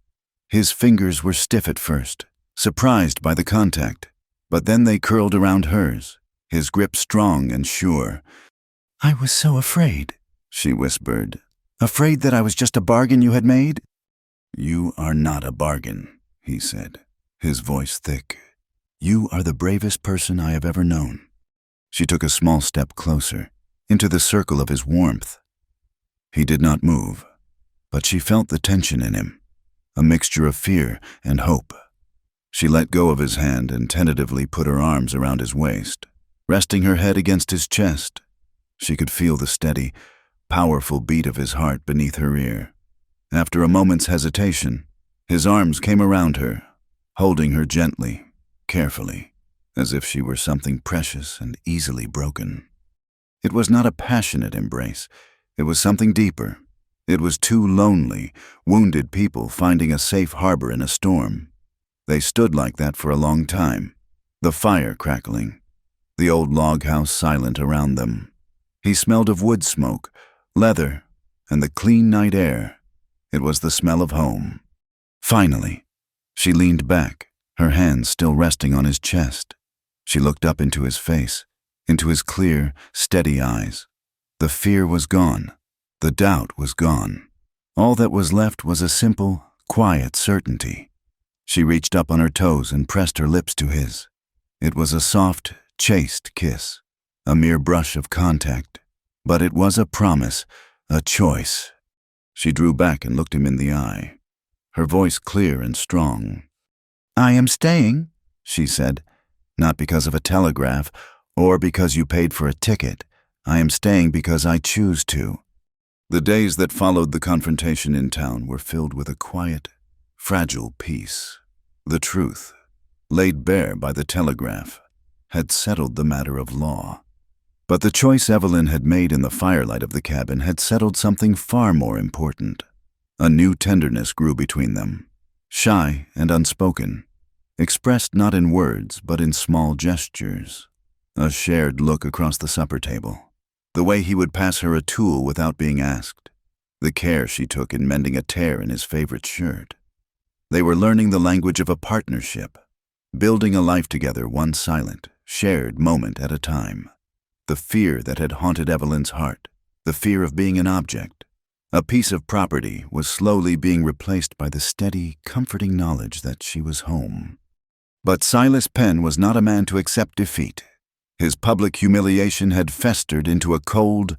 His fingers were stiff at first, surprised by the contact, but then they curled around hers, his grip strong and sure. "I was so afraid," she whispered. "Afraid that I was just a bargain you had made?" "You are not a bargain," he said, his voice thick. "You are the bravest person I have ever known." She took a small step closer, into the circle of his warmth. He did not move, but she felt the tension in him, a mixture of fear and hope. She let go of his hand and tentatively put her arms around his waist, resting her head against his chest. She could feel the steady, powerful beat of his heart beneath her ear. After a moment's hesitation, his arms came around her, holding her gently, carefully, as if she were something precious and easily broken. It was not a passionate embrace. It was something deeper. It was two lonely, wounded people finding a safe harbor in a storm. They stood like that for a long time, the fire crackling, the old log house silent around them. He smelled of wood smoke, leather, and the clean night air. It was the smell of home. Finally, she leaned back, her hands still resting on his chest. She looked up into his face, into his clear, steady eyes. The fear was gone. The doubt was gone. All that was left was a simple, quiet certainty. She reached up on her toes and pressed her lips to his. It was a soft, chaste kiss, a mere brush of contact. But it was a promise, a choice. She drew back and looked him in the eye, her voice clear and strong. "I am staying," she said, "not because of a telegraph or because you paid for a ticket. I am staying because I choose to." The days that followed the confrontation in town were filled with a quiet, fragile peace. The truth, laid bare by the telegraph, had settled the matter of law. But the choice Evelyn had made in the firelight of the cabin had settled something far more important. A new tenderness grew between them, shy and unspoken, expressed not in words but in small gestures. A shared look across the supper table, the way he would pass her a tool without being asked, the care she took in mending a tear in his favorite shirt. They were learning the language of a partnership, building a life together one silent, shared moment at a time. The fear that had haunted Evelyn's heart, the fear of being an object, a piece of property, was slowly being replaced by the steady, comforting knowledge that she was home. But Silas Penn was not a man to accept defeat. His public humiliation had festered into a cold,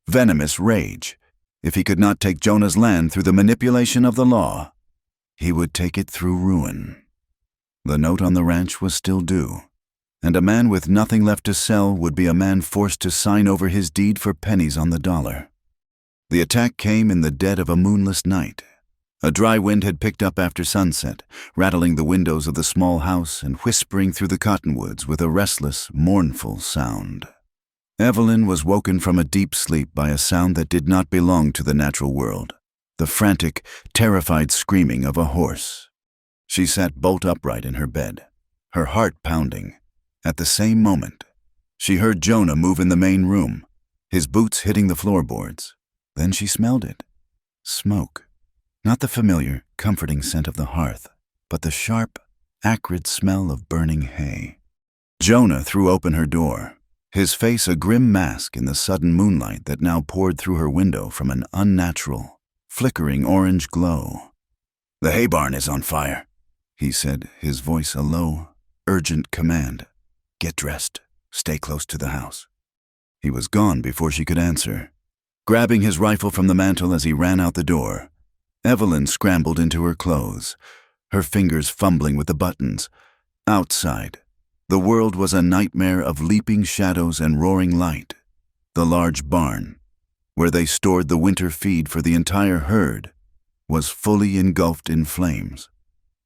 venomous rage. If he could not take Jonah's land through the manipulation of the law, he would take it through ruin. The note on the ranch was still due, and a man with nothing left to sell would be a man forced to sign over his deed for pennies on the dollar. The attack came in the dead of a moonless night. A dry wind had picked up after sunset, rattling the windows of the small house and whispering through the cottonwoods with a restless, mournful sound. Evelyn was woken from a deep sleep by a sound that did not belong to the natural world, the frantic, terrified screaming of a horse. She sat bolt upright in her bed, her heart pounding. At the same moment, she heard Jonah move in the main room, his boots hitting the floorboards. Then she smelled it. Smoke. Not the familiar, comforting scent of the hearth, but the sharp, acrid smell of burning hay. Jonah threw open her door, his face a grim mask in the sudden moonlight that now poured through her window from an unnatural, flickering orange glow. "The hay barn is on fire," he said, his voice a low, urgent command. "Get dressed. Stay close to the house." He was gone before she could answer. Grabbing his rifle from the mantel as he ran out the door, Evelyn scrambled into her clothes, her fingers fumbling with the buttons. Outside, the world was a nightmare of leaping shadows and roaring light. The large barn, where they stored the winter feed for the entire herd, was fully engulfed in flames,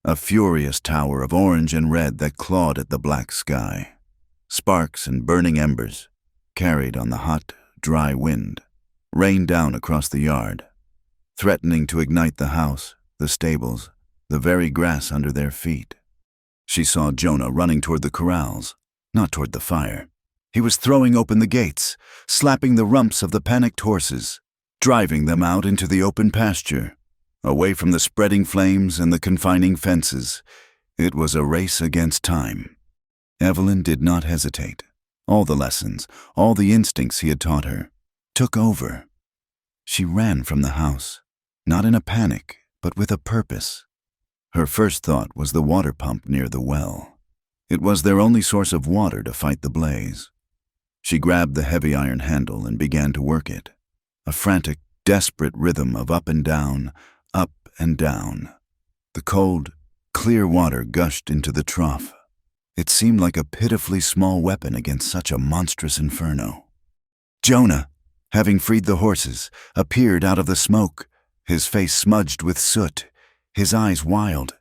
a furious tower of orange and red that clawed at the black sky. Sparks and burning embers, carried on the hot, dry wind, rained down across the yard, threatening to ignite the house, the stables, the very grass under their feet. She saw Jonah running toward the corrals, not toward the fire. He was throwing open the gates, slapping the rumps of the panicked horses, driving them out into the open pasture, away from the spreading flames and the confining fences. It was a race against time. Evelyn did not hesitate. All the lessons, all the instincts he had taught her, took over. She ran from the house, not in a panic, but with a purpose. Her first thought was the water pump near the well. It was their only source of water to fight the blaze. She grabbed the heavy iron handle and began to work it, a frantic, desperate rhythm of up and down, up and down. The cold, clear water gushed into the trough. It seemed like a pitifully small weapon against such a monstrous inferno. Jonah, having freed the horses, appeared out of the smoke, his face smudged with soot, his eyes wild.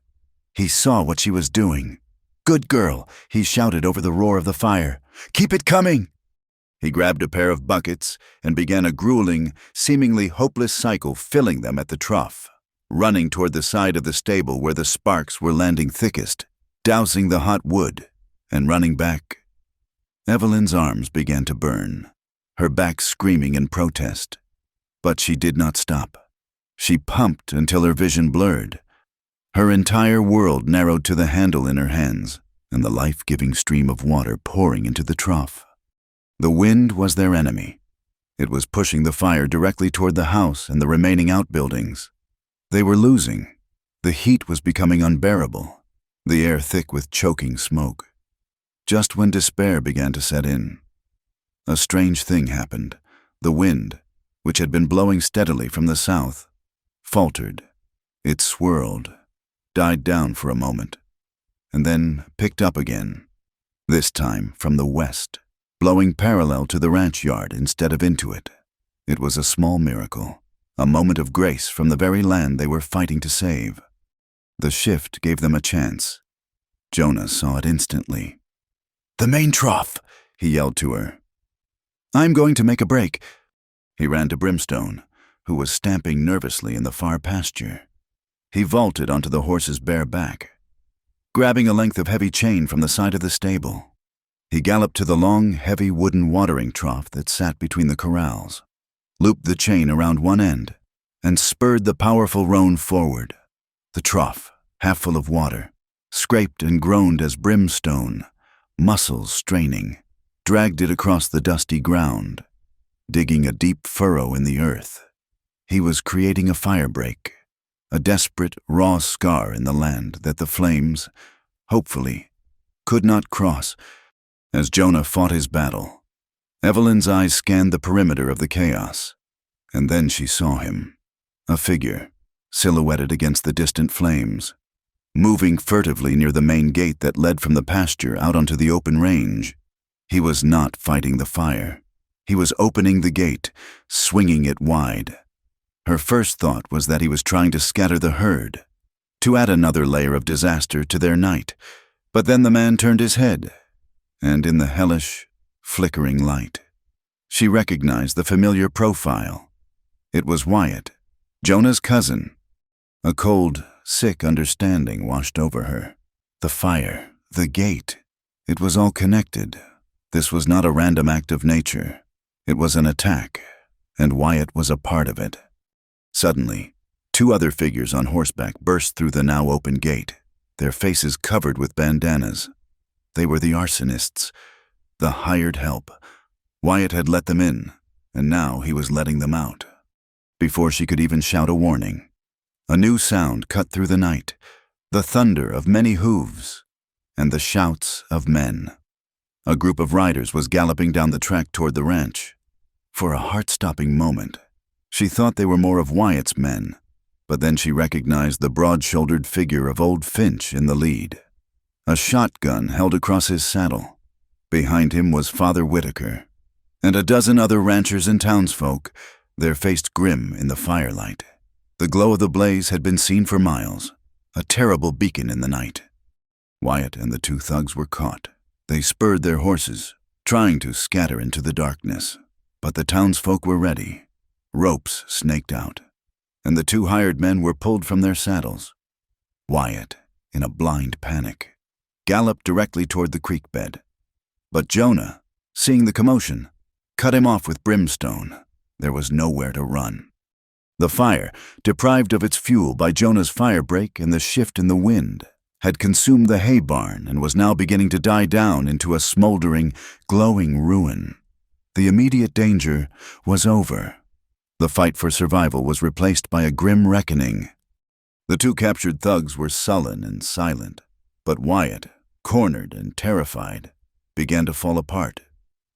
He saw what she was doing. "Good girl," he shouted over the roar of the fire. "Keep it coming!" He grabbed a pair of buckets and began a grueling, seemingly hopeless cycle, filling them at the trough, running toward the side of the stable where the sparks were landing thickest, dousing the hot wood, and running back. Evelyn's arms began to burn, her back screaming in protest. But she did not stop. She pumped until her vision blurred. Her entire world narrowed to the handle in her hands and the life-giving stream of water pouring into the trough. The wind was their enemy. It was pushing the fire directly toward the house and the remaining outbuildings. They were losing. The heat was becoming unbearable, the air thick with choking smoke. Just when despair began to set in, a strange thing happened. The wind, which had been blowing steadily from the south, faltered. It swirled, died down for a moment, and then picked up again, this time from the west, blowing parallel to the ranch yard instead of into it. It was a small miracle, a moment of grace from the very land they were fighting to save. The shift gave them a chance. Jonah saw it instantly. "The main trough," he yelled to her. "I'm going to make a break." He ran to Brimstone, who was stamping nervously in the far pasture. He vaulted onto the horse's bare back, grabbing a length of heavy chain from the side of the stable. He galloped to the long, heavy wooden watering trough that sat between the corrals, looped the chain around one end, and spurred the powerful roan forward. The trough, half full of water, scraped and groaned as Brimstone, muscles straining, dragged it across the dusty ground, digging a deep furrow in the earth. He was creating a firebreak, a desperate, raw scar in the land that the flames, hopefully, could not cross. As Jonah fought his battle, Evelyn's eyes scanned the perimeter of the chaos, and then she saw him, a figure, silhouetted against the distant flames, moving furtively near the main gate that led from the pasture out onto the open range. He was not fighting the fire. He was opening the gate, swinging it wide. Her first thought was that he was trying to scatter the herd, to add another layer of disaster to their night. But then the man turned his head, and in the hellish, flickering light, she recognized the familiar profile. It was Wyatt, Jonah's cousin. A cold, sick understanding washed over her. The fire, the gate, it was all connected. This was not a random act of nature. It was an attack, and Wyatt was a part of it. Suddenly, two other figures on horseback burst through the now open gate, their faces covered with bandanas. They were the arsonists, the hired help. Wyatt had let them in, and now he was letting them out. Before she could even shout a warning, a new sound cut through the night, the thunder of many hooves, and the shouts of men. A group of riders was galloping down the track toward the ranch. For a heart-stopping moment, she thought they were more of Wyatt's men, but then she recognized the broad-shouldered figure of old Finch in the lead, a shotgun held across his saddle. Behind him was Father Whitaker, and a dozen other ranchers and townsfolk, their faces grim in the firelight. The glow of the blaze had been seen for miles, a terrible beacon in the night. Wyatt and the two thugs were caught. They spurred their horses, trying to scatter into the darkness, but the townsfolk were ready. Ropes snaked out, and the two hired men were pulled from their saddles. Wyatt, in a blind panic, galloped directly toward the creek bed. But Jonah, seeing the commotion, cut him off with Brimstone. There was nowhere to run. The fire, deprived of its fuel by Jonah's firebreak and the shift in the wind, had consumed the hay barn and was now beginning to die down into a smoldering, glowing ruin. The immediate danger was over. The fight for survival was replaced by a grim reckoning. The two captured thugs were sullen and silent, but Wyatt, cornered and terrified, began to fall apart.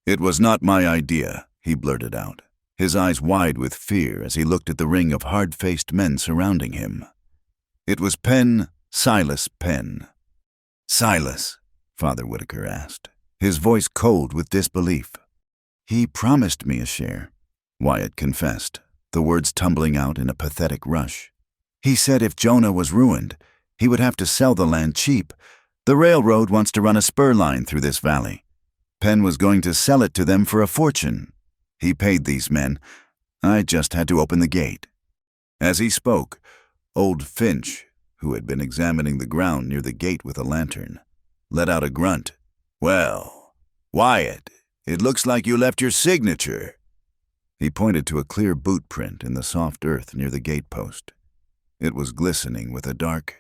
"It was not my idea," he blurted out, his eyes wide with fear as he looked at the ring of hard-faced men surrounding him. "It was Silas Penn." "Silas?" Father Whitaker asked, his voice cold with disbelief. "He promised me a share," Wyatt confessed, the words tumbling out in a pathetic rush. "He said if Jonah was ruined, he would have to sell the land cheap. The railroad wants to run a spur line through this valley. Penn was going to sell it to them for a fortune. He paid these men. I just had to open the gate." As he spoke, old Finch, who had been examining the ground near the gate with a lantern, let out a grunt. "Well, Wyatt, it looks like you left your signature." He pointed to a clear boot print in the soft earth near the gatepost. It was glistening with a dark,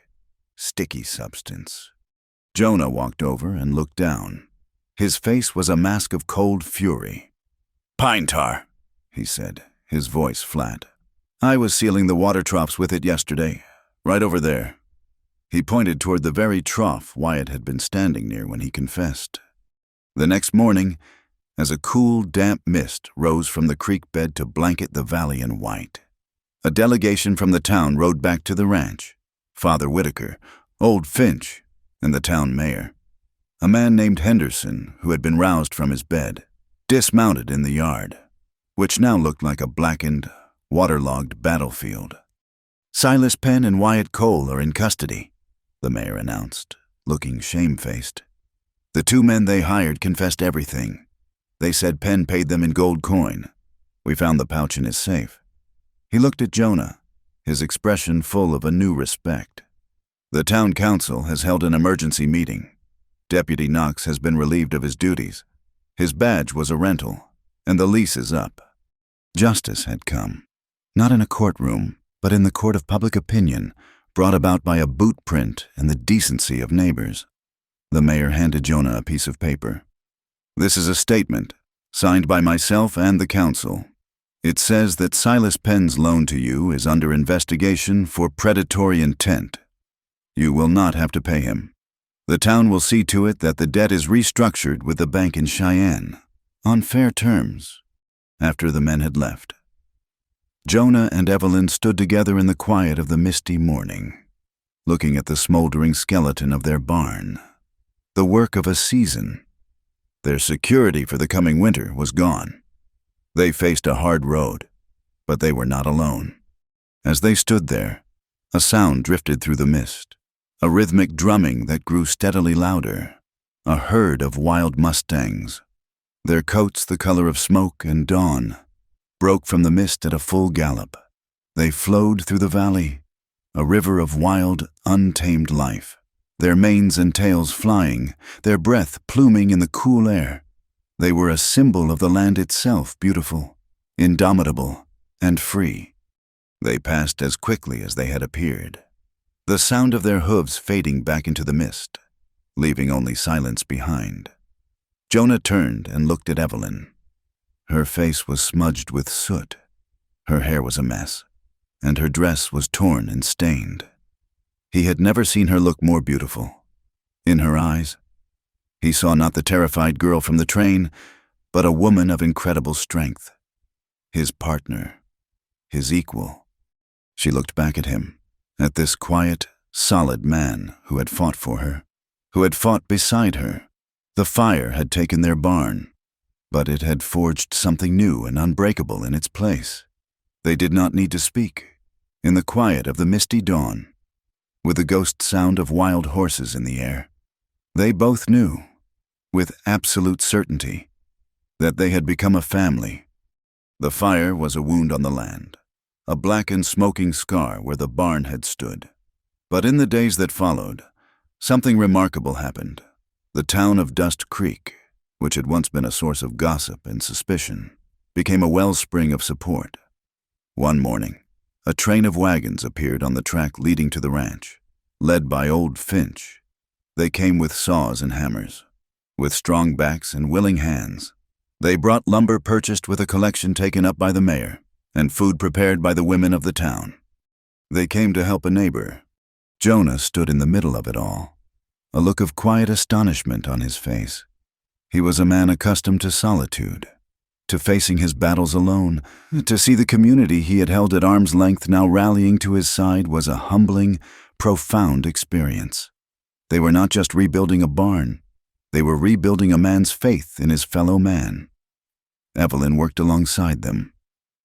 sticky substance. Jonah walked over and looked down. His face was a mask of cold fury. "Pine tar," he said, his voice flat. "I was sealing the water troughs with it yesterday, right over there." He pointed toward the very trough Wyatt had been standing near when he confessed. The next morning, as a cool, damp mist rose from the creek bed to blanket the valley in white, a delegation from the town rode back to the ranch. Father Whitaker, old Finch, and the town mayor. A man named Henderson, who had been roused from his bed, dismounted in the yard, which now looked like a blackened, waterlogged battlefield. "Silas Penn and Wyatt Cole are in custody," the mayor announced, looking shamefaced. "The two men they hired confessed everything. They said Penn paid them in gold coin. We found the pouch in his safe." He looked at Jonah, his expression full of a new respect. "The town council has held an emergency meeting. Deputy Knox has been relieved of his duties. His badge was a rental, and the lease is up." Justice had come, not in a courtroom, but in the court of public opinion, brought about by a boot print and the decency of neighbors. The mayor handed Jonah a piece of paper. "This is a statement, signed by myself and the council. It says that Silas Penn's loan to you is under investigation for predatory intent. You will not have to pay him. The town will see to it that the debt is restructured with the bank in Cheyenne, on fair terms." After the men had left, Jonah and Evelyn stood together in the quiet of the misty morning, looking at the smoldering skeleton of their barn, the work of a season. Their security for the coming winter was gone. They faced a hard road, but they were not alone. As they stood there, a sound drifted through the mist, a rhythmic drumming that grew steadily louder, a herd of wild mustangs, their coats the color of smoke and dawn, broke from the mist at a full gallop. They flowed through the valley, a river of wild, untamed life, their manes and tails flying, their breath pluming in the cool air. They were a symbol of the land itself, beautiful, indomitable, and free. They passed as quickly as they had appeared, the sound of their hooves fading back into the mist, leaving only silence behind. Jonah turned and looked at Evelyn. Her face was smudged with soot, her hair was a mess, and her dress was torn and stained. He had never seen her look more beautiful. In her eyes, he saw not the terrified girl from the train, but a woman of incredible strength. His partner, his equal. She looked back at him, at this quiet, solid man who had fought for her, who had fought beside her. The fire had taken their barn, but it had forged something new and unbreakable in its place. They did not need to speak. In the quiet of the misty dawn, with the ghost sound of wild horses in the air, they both knew, with absolute certainty, that they had become a family. The fire was a wound on the land, a black and smoking scar where the barn had stood. But in the days that followed, something remarkable happened. The town of Dust Creek, which had once been a source of gossip and suspicion, became a wellspring of support. One morning, a train of wagons appeared on the track leading to the ranch, led by old Finch. They came with saws and hammers, with strong backs and willing hands. They brought lumber purchased with a collection taken up by the mayor, and food prepared by the women of the town. They came to help a neighbor. Jonah stood in the middle of it all, a look of quiet astonishment on his face. He was a man accustomed to solitude, to facing his battles alone. To see the community he had held at arm's length now rallying to his side was a humbling, profound experience. They were not just rebuilding a barn, they were rebuilding a man's faith in his fellow man. Evelyn worked alongside them,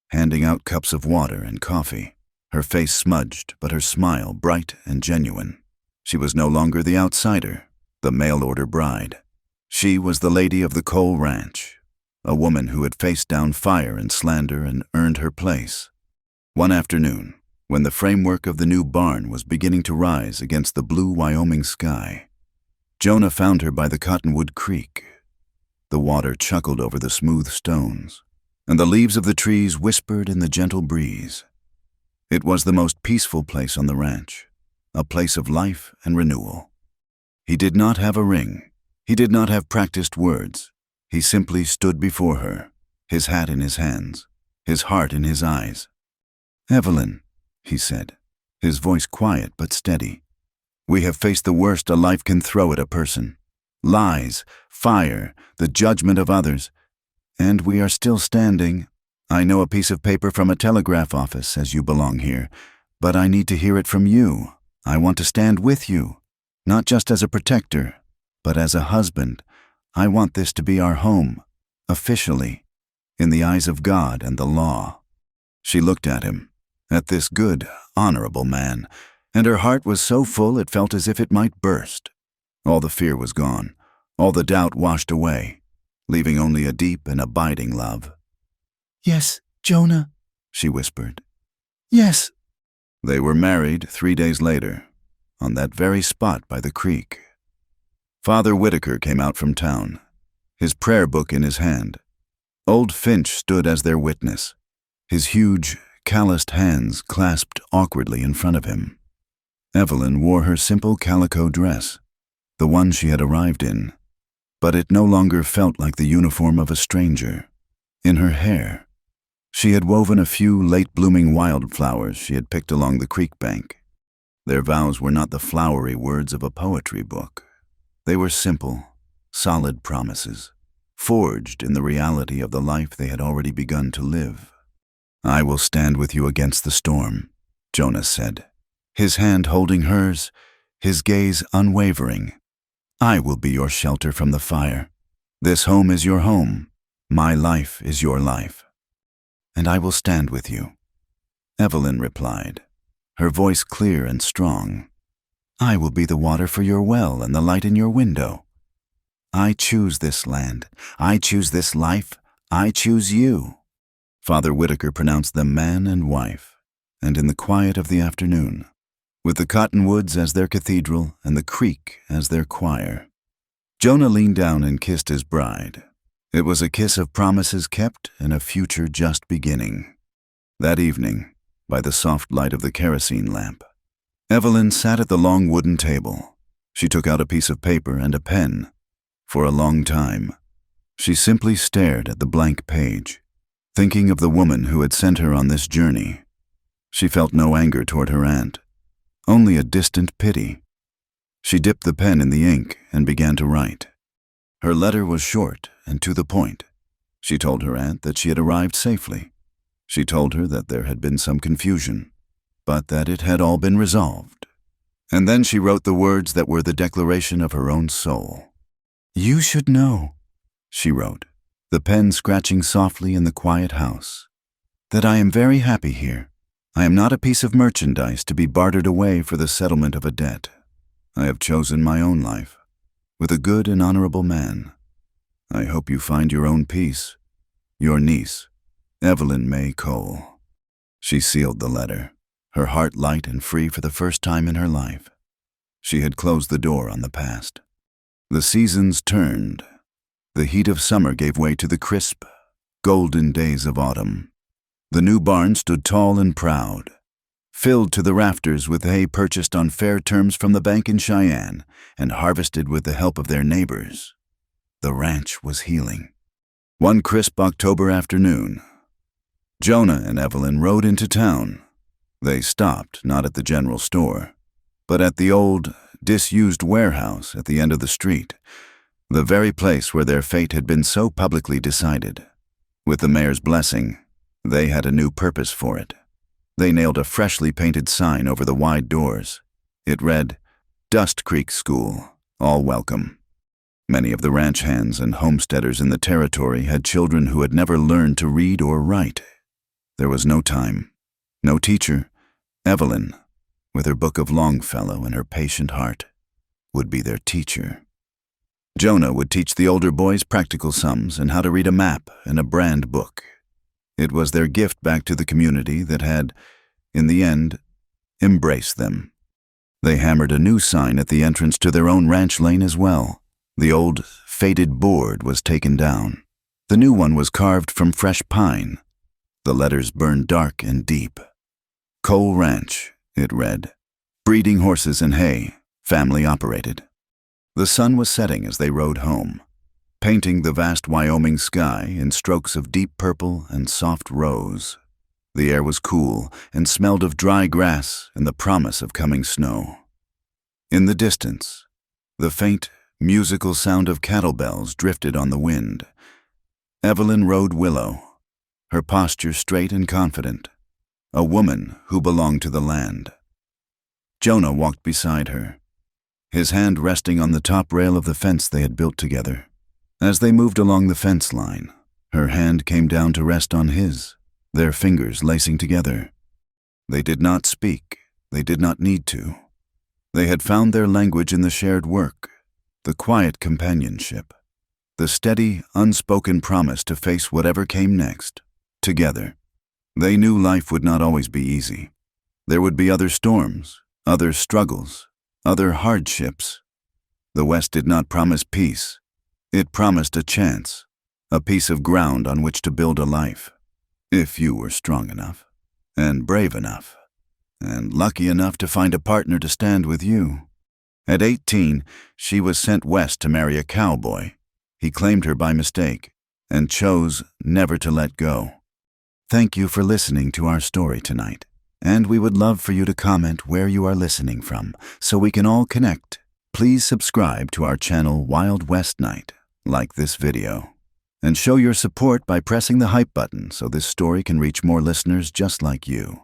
handing out cups of water and coffee, her face smudged but her smile bright and genuine. She was no longer the outsider, the mail-order bride. She was the lady of the Cole Ranch, a woman who had faced down fire and slander and earned her place. One afternoon, when the framework of the new barn was beginning to rise against the blue Wyoming sky, Jonah found her by the Cottonwood Creek. The water chuckled over the smooth stones, and the leaves of the trees whispered in the gentle breeze. It was the most peaceful place on the ranch, a place of life and renewal. He did not have a ring. He did not have practiced words. He simply stood before her, his hat in his hands, his heart in his eyes. "Evelyn," he said, his voice quiet but steady, "we have faced the worst a life can throw at a person. Lies, fire, the judgment of others. And we are still standing. I know a piece of paper from a telegraph office says you belong here, but I need to hear it from you. I want to stand with you, not just as a protector, but as a husband. I want this to be our home, officially, in the eyes of God and the law." She looked at him, at this good, honorable man, and her heart was so full it felt as if it might burst. All the fear was gone, all the doubt washed away, leaving only a deep and abiding love. "Yes, Jonah," she whispered. "Yes." They were married 3 days later, on that very spot by the creek. Father Whitaker came out from town, his prayer book in his hand. Old Finch stood as their witness, his huge, calloused hands clasped awkwardly in front of him. Evelyn wore her simple calico dress, the one she had arrived in, but it no longer felt like the uniform of a stranger. In her hair, she had woven a few late-blooming wildflowers she had picked along the creek bank. Their vows were not the flowery words of a poetry book. They were simple, solid promises, forged in the reality of the life they had already begun to live. "I will stand with you against the storm," Jonah said, his hand holding hers, his gaze unwavering. "I will be your shelter from the fire. This home is your home. My life is your life. And I will stand with you." Evelyn replied, her voice clear and strong. "I will be the water for your well and the light in your window. I choose this land. I choose this life. I choose you." Father Whitaker pronounced them man and wife, and in the quiet of the afternoon, with the cottonwoods as their cathedral and the creek as their choir, Jonah leaned down and kissed his bride. It was a kiss of promises kept and a future just beginning. That evening, by the soft light of the kerosene lamp, Evelyn sat at the long wooden table. She took out a piece of paper and a pen. For a long time, she simply stared at the blank page, thinking of the woman who had sent her on this journey. She felt no anger toward her aunt, only a distant pity. She dipped the pen in the ink and began to write. Her letter was short and to the point. She told her aunt that she had arrived safely. She told her that there had been some confusion, but that it had all been resolved. And then she wrote the words that were the declaration of her own soul. "You should know," she wrote, the pen scratching softly in the quiet house, "that I am very happy here. I am not a piece of merchandise to be bartered away for the settlement of a debt. I have chosen my own life, with a good and honorable man. I hope you find your own peace. Your niece, Evelyn May Cole." She sealed the letter, her heart light and free for the first time in her life. She had closed the door on the past. The seasons turned. The heat of summer gave way to the crisp, golden days of autumn. The new barn stood tall and proud, filled to the rafters with hay purchased on fair terms from the bank in Cheyenne and harvested with the help of their neighbors. The ranch was healing. One crisp October afternoon, Jonah and Evelyn rode into town. They stopped not at the general store, but at the old, disused warehouse at the end of the street, the very place where their fate had been so publicly decided. With the mayor's blessing, they had a new purpose for it. They nailed a freshly painted sign over the wide doors. It read, "Dust Creek School, all welcome." Many of the ranch hands and homesteaders in the territory had children who had never learned to read or write. There was no time, no teacher. Evelyn, with her book of Longfellow and her patient heart, would be their teacher. Jonah would teach the older boys practical sums and how to read a map and a brand book. It was their gift back to the community that had, in the end, embraced them. They hammered a new sign at the entrance to their own ranch lane as well. The old, faded board was taken down. The new one was carved from fresh pine. The letters burned dark and deep. "Cole Ranch," it read. "Breeding horses and hay, family operated." The sun was setting as they rode home, painting the vast Wyoming sky in strokes of deep purple and soft rose. The air was cool and smelled of dry grass and the promise of coming snow. In the distance, the faint, musical sound of cattle bells drifted on the wind. Evelyn rode Willow, her posture straight and confident, a woman who belonged to the land. Jonah walked beside her, his hand resting on the top rail of the fence they had built together. As they moved along the fence line, her hand came down to rest on his, their fingers lacing together. They did not speak, they did not need to. They had found their language in the shared work, the quiet companionship, the steady, unspoken promise to face whatever came next, together. They knew life would not always be easy. There would be other storms, other struggles, other hardships. The West did not promise peace. It promised a chance, a piece of ground on which to build a life, if you were strong enough, and brave enough, and lucky enough to find a partner to stand with you. At 18, she was sent west to marry a cowboy. He claimed her by mistake, and chose never to let go. Thank you for listening to our story tonight, and we would love for you to comment where you are listening from, so we can all connect. Please subscribe to our channel Wild West Night, like this video, and show your support by pressing the hype button so this story can reach more listeners just like you.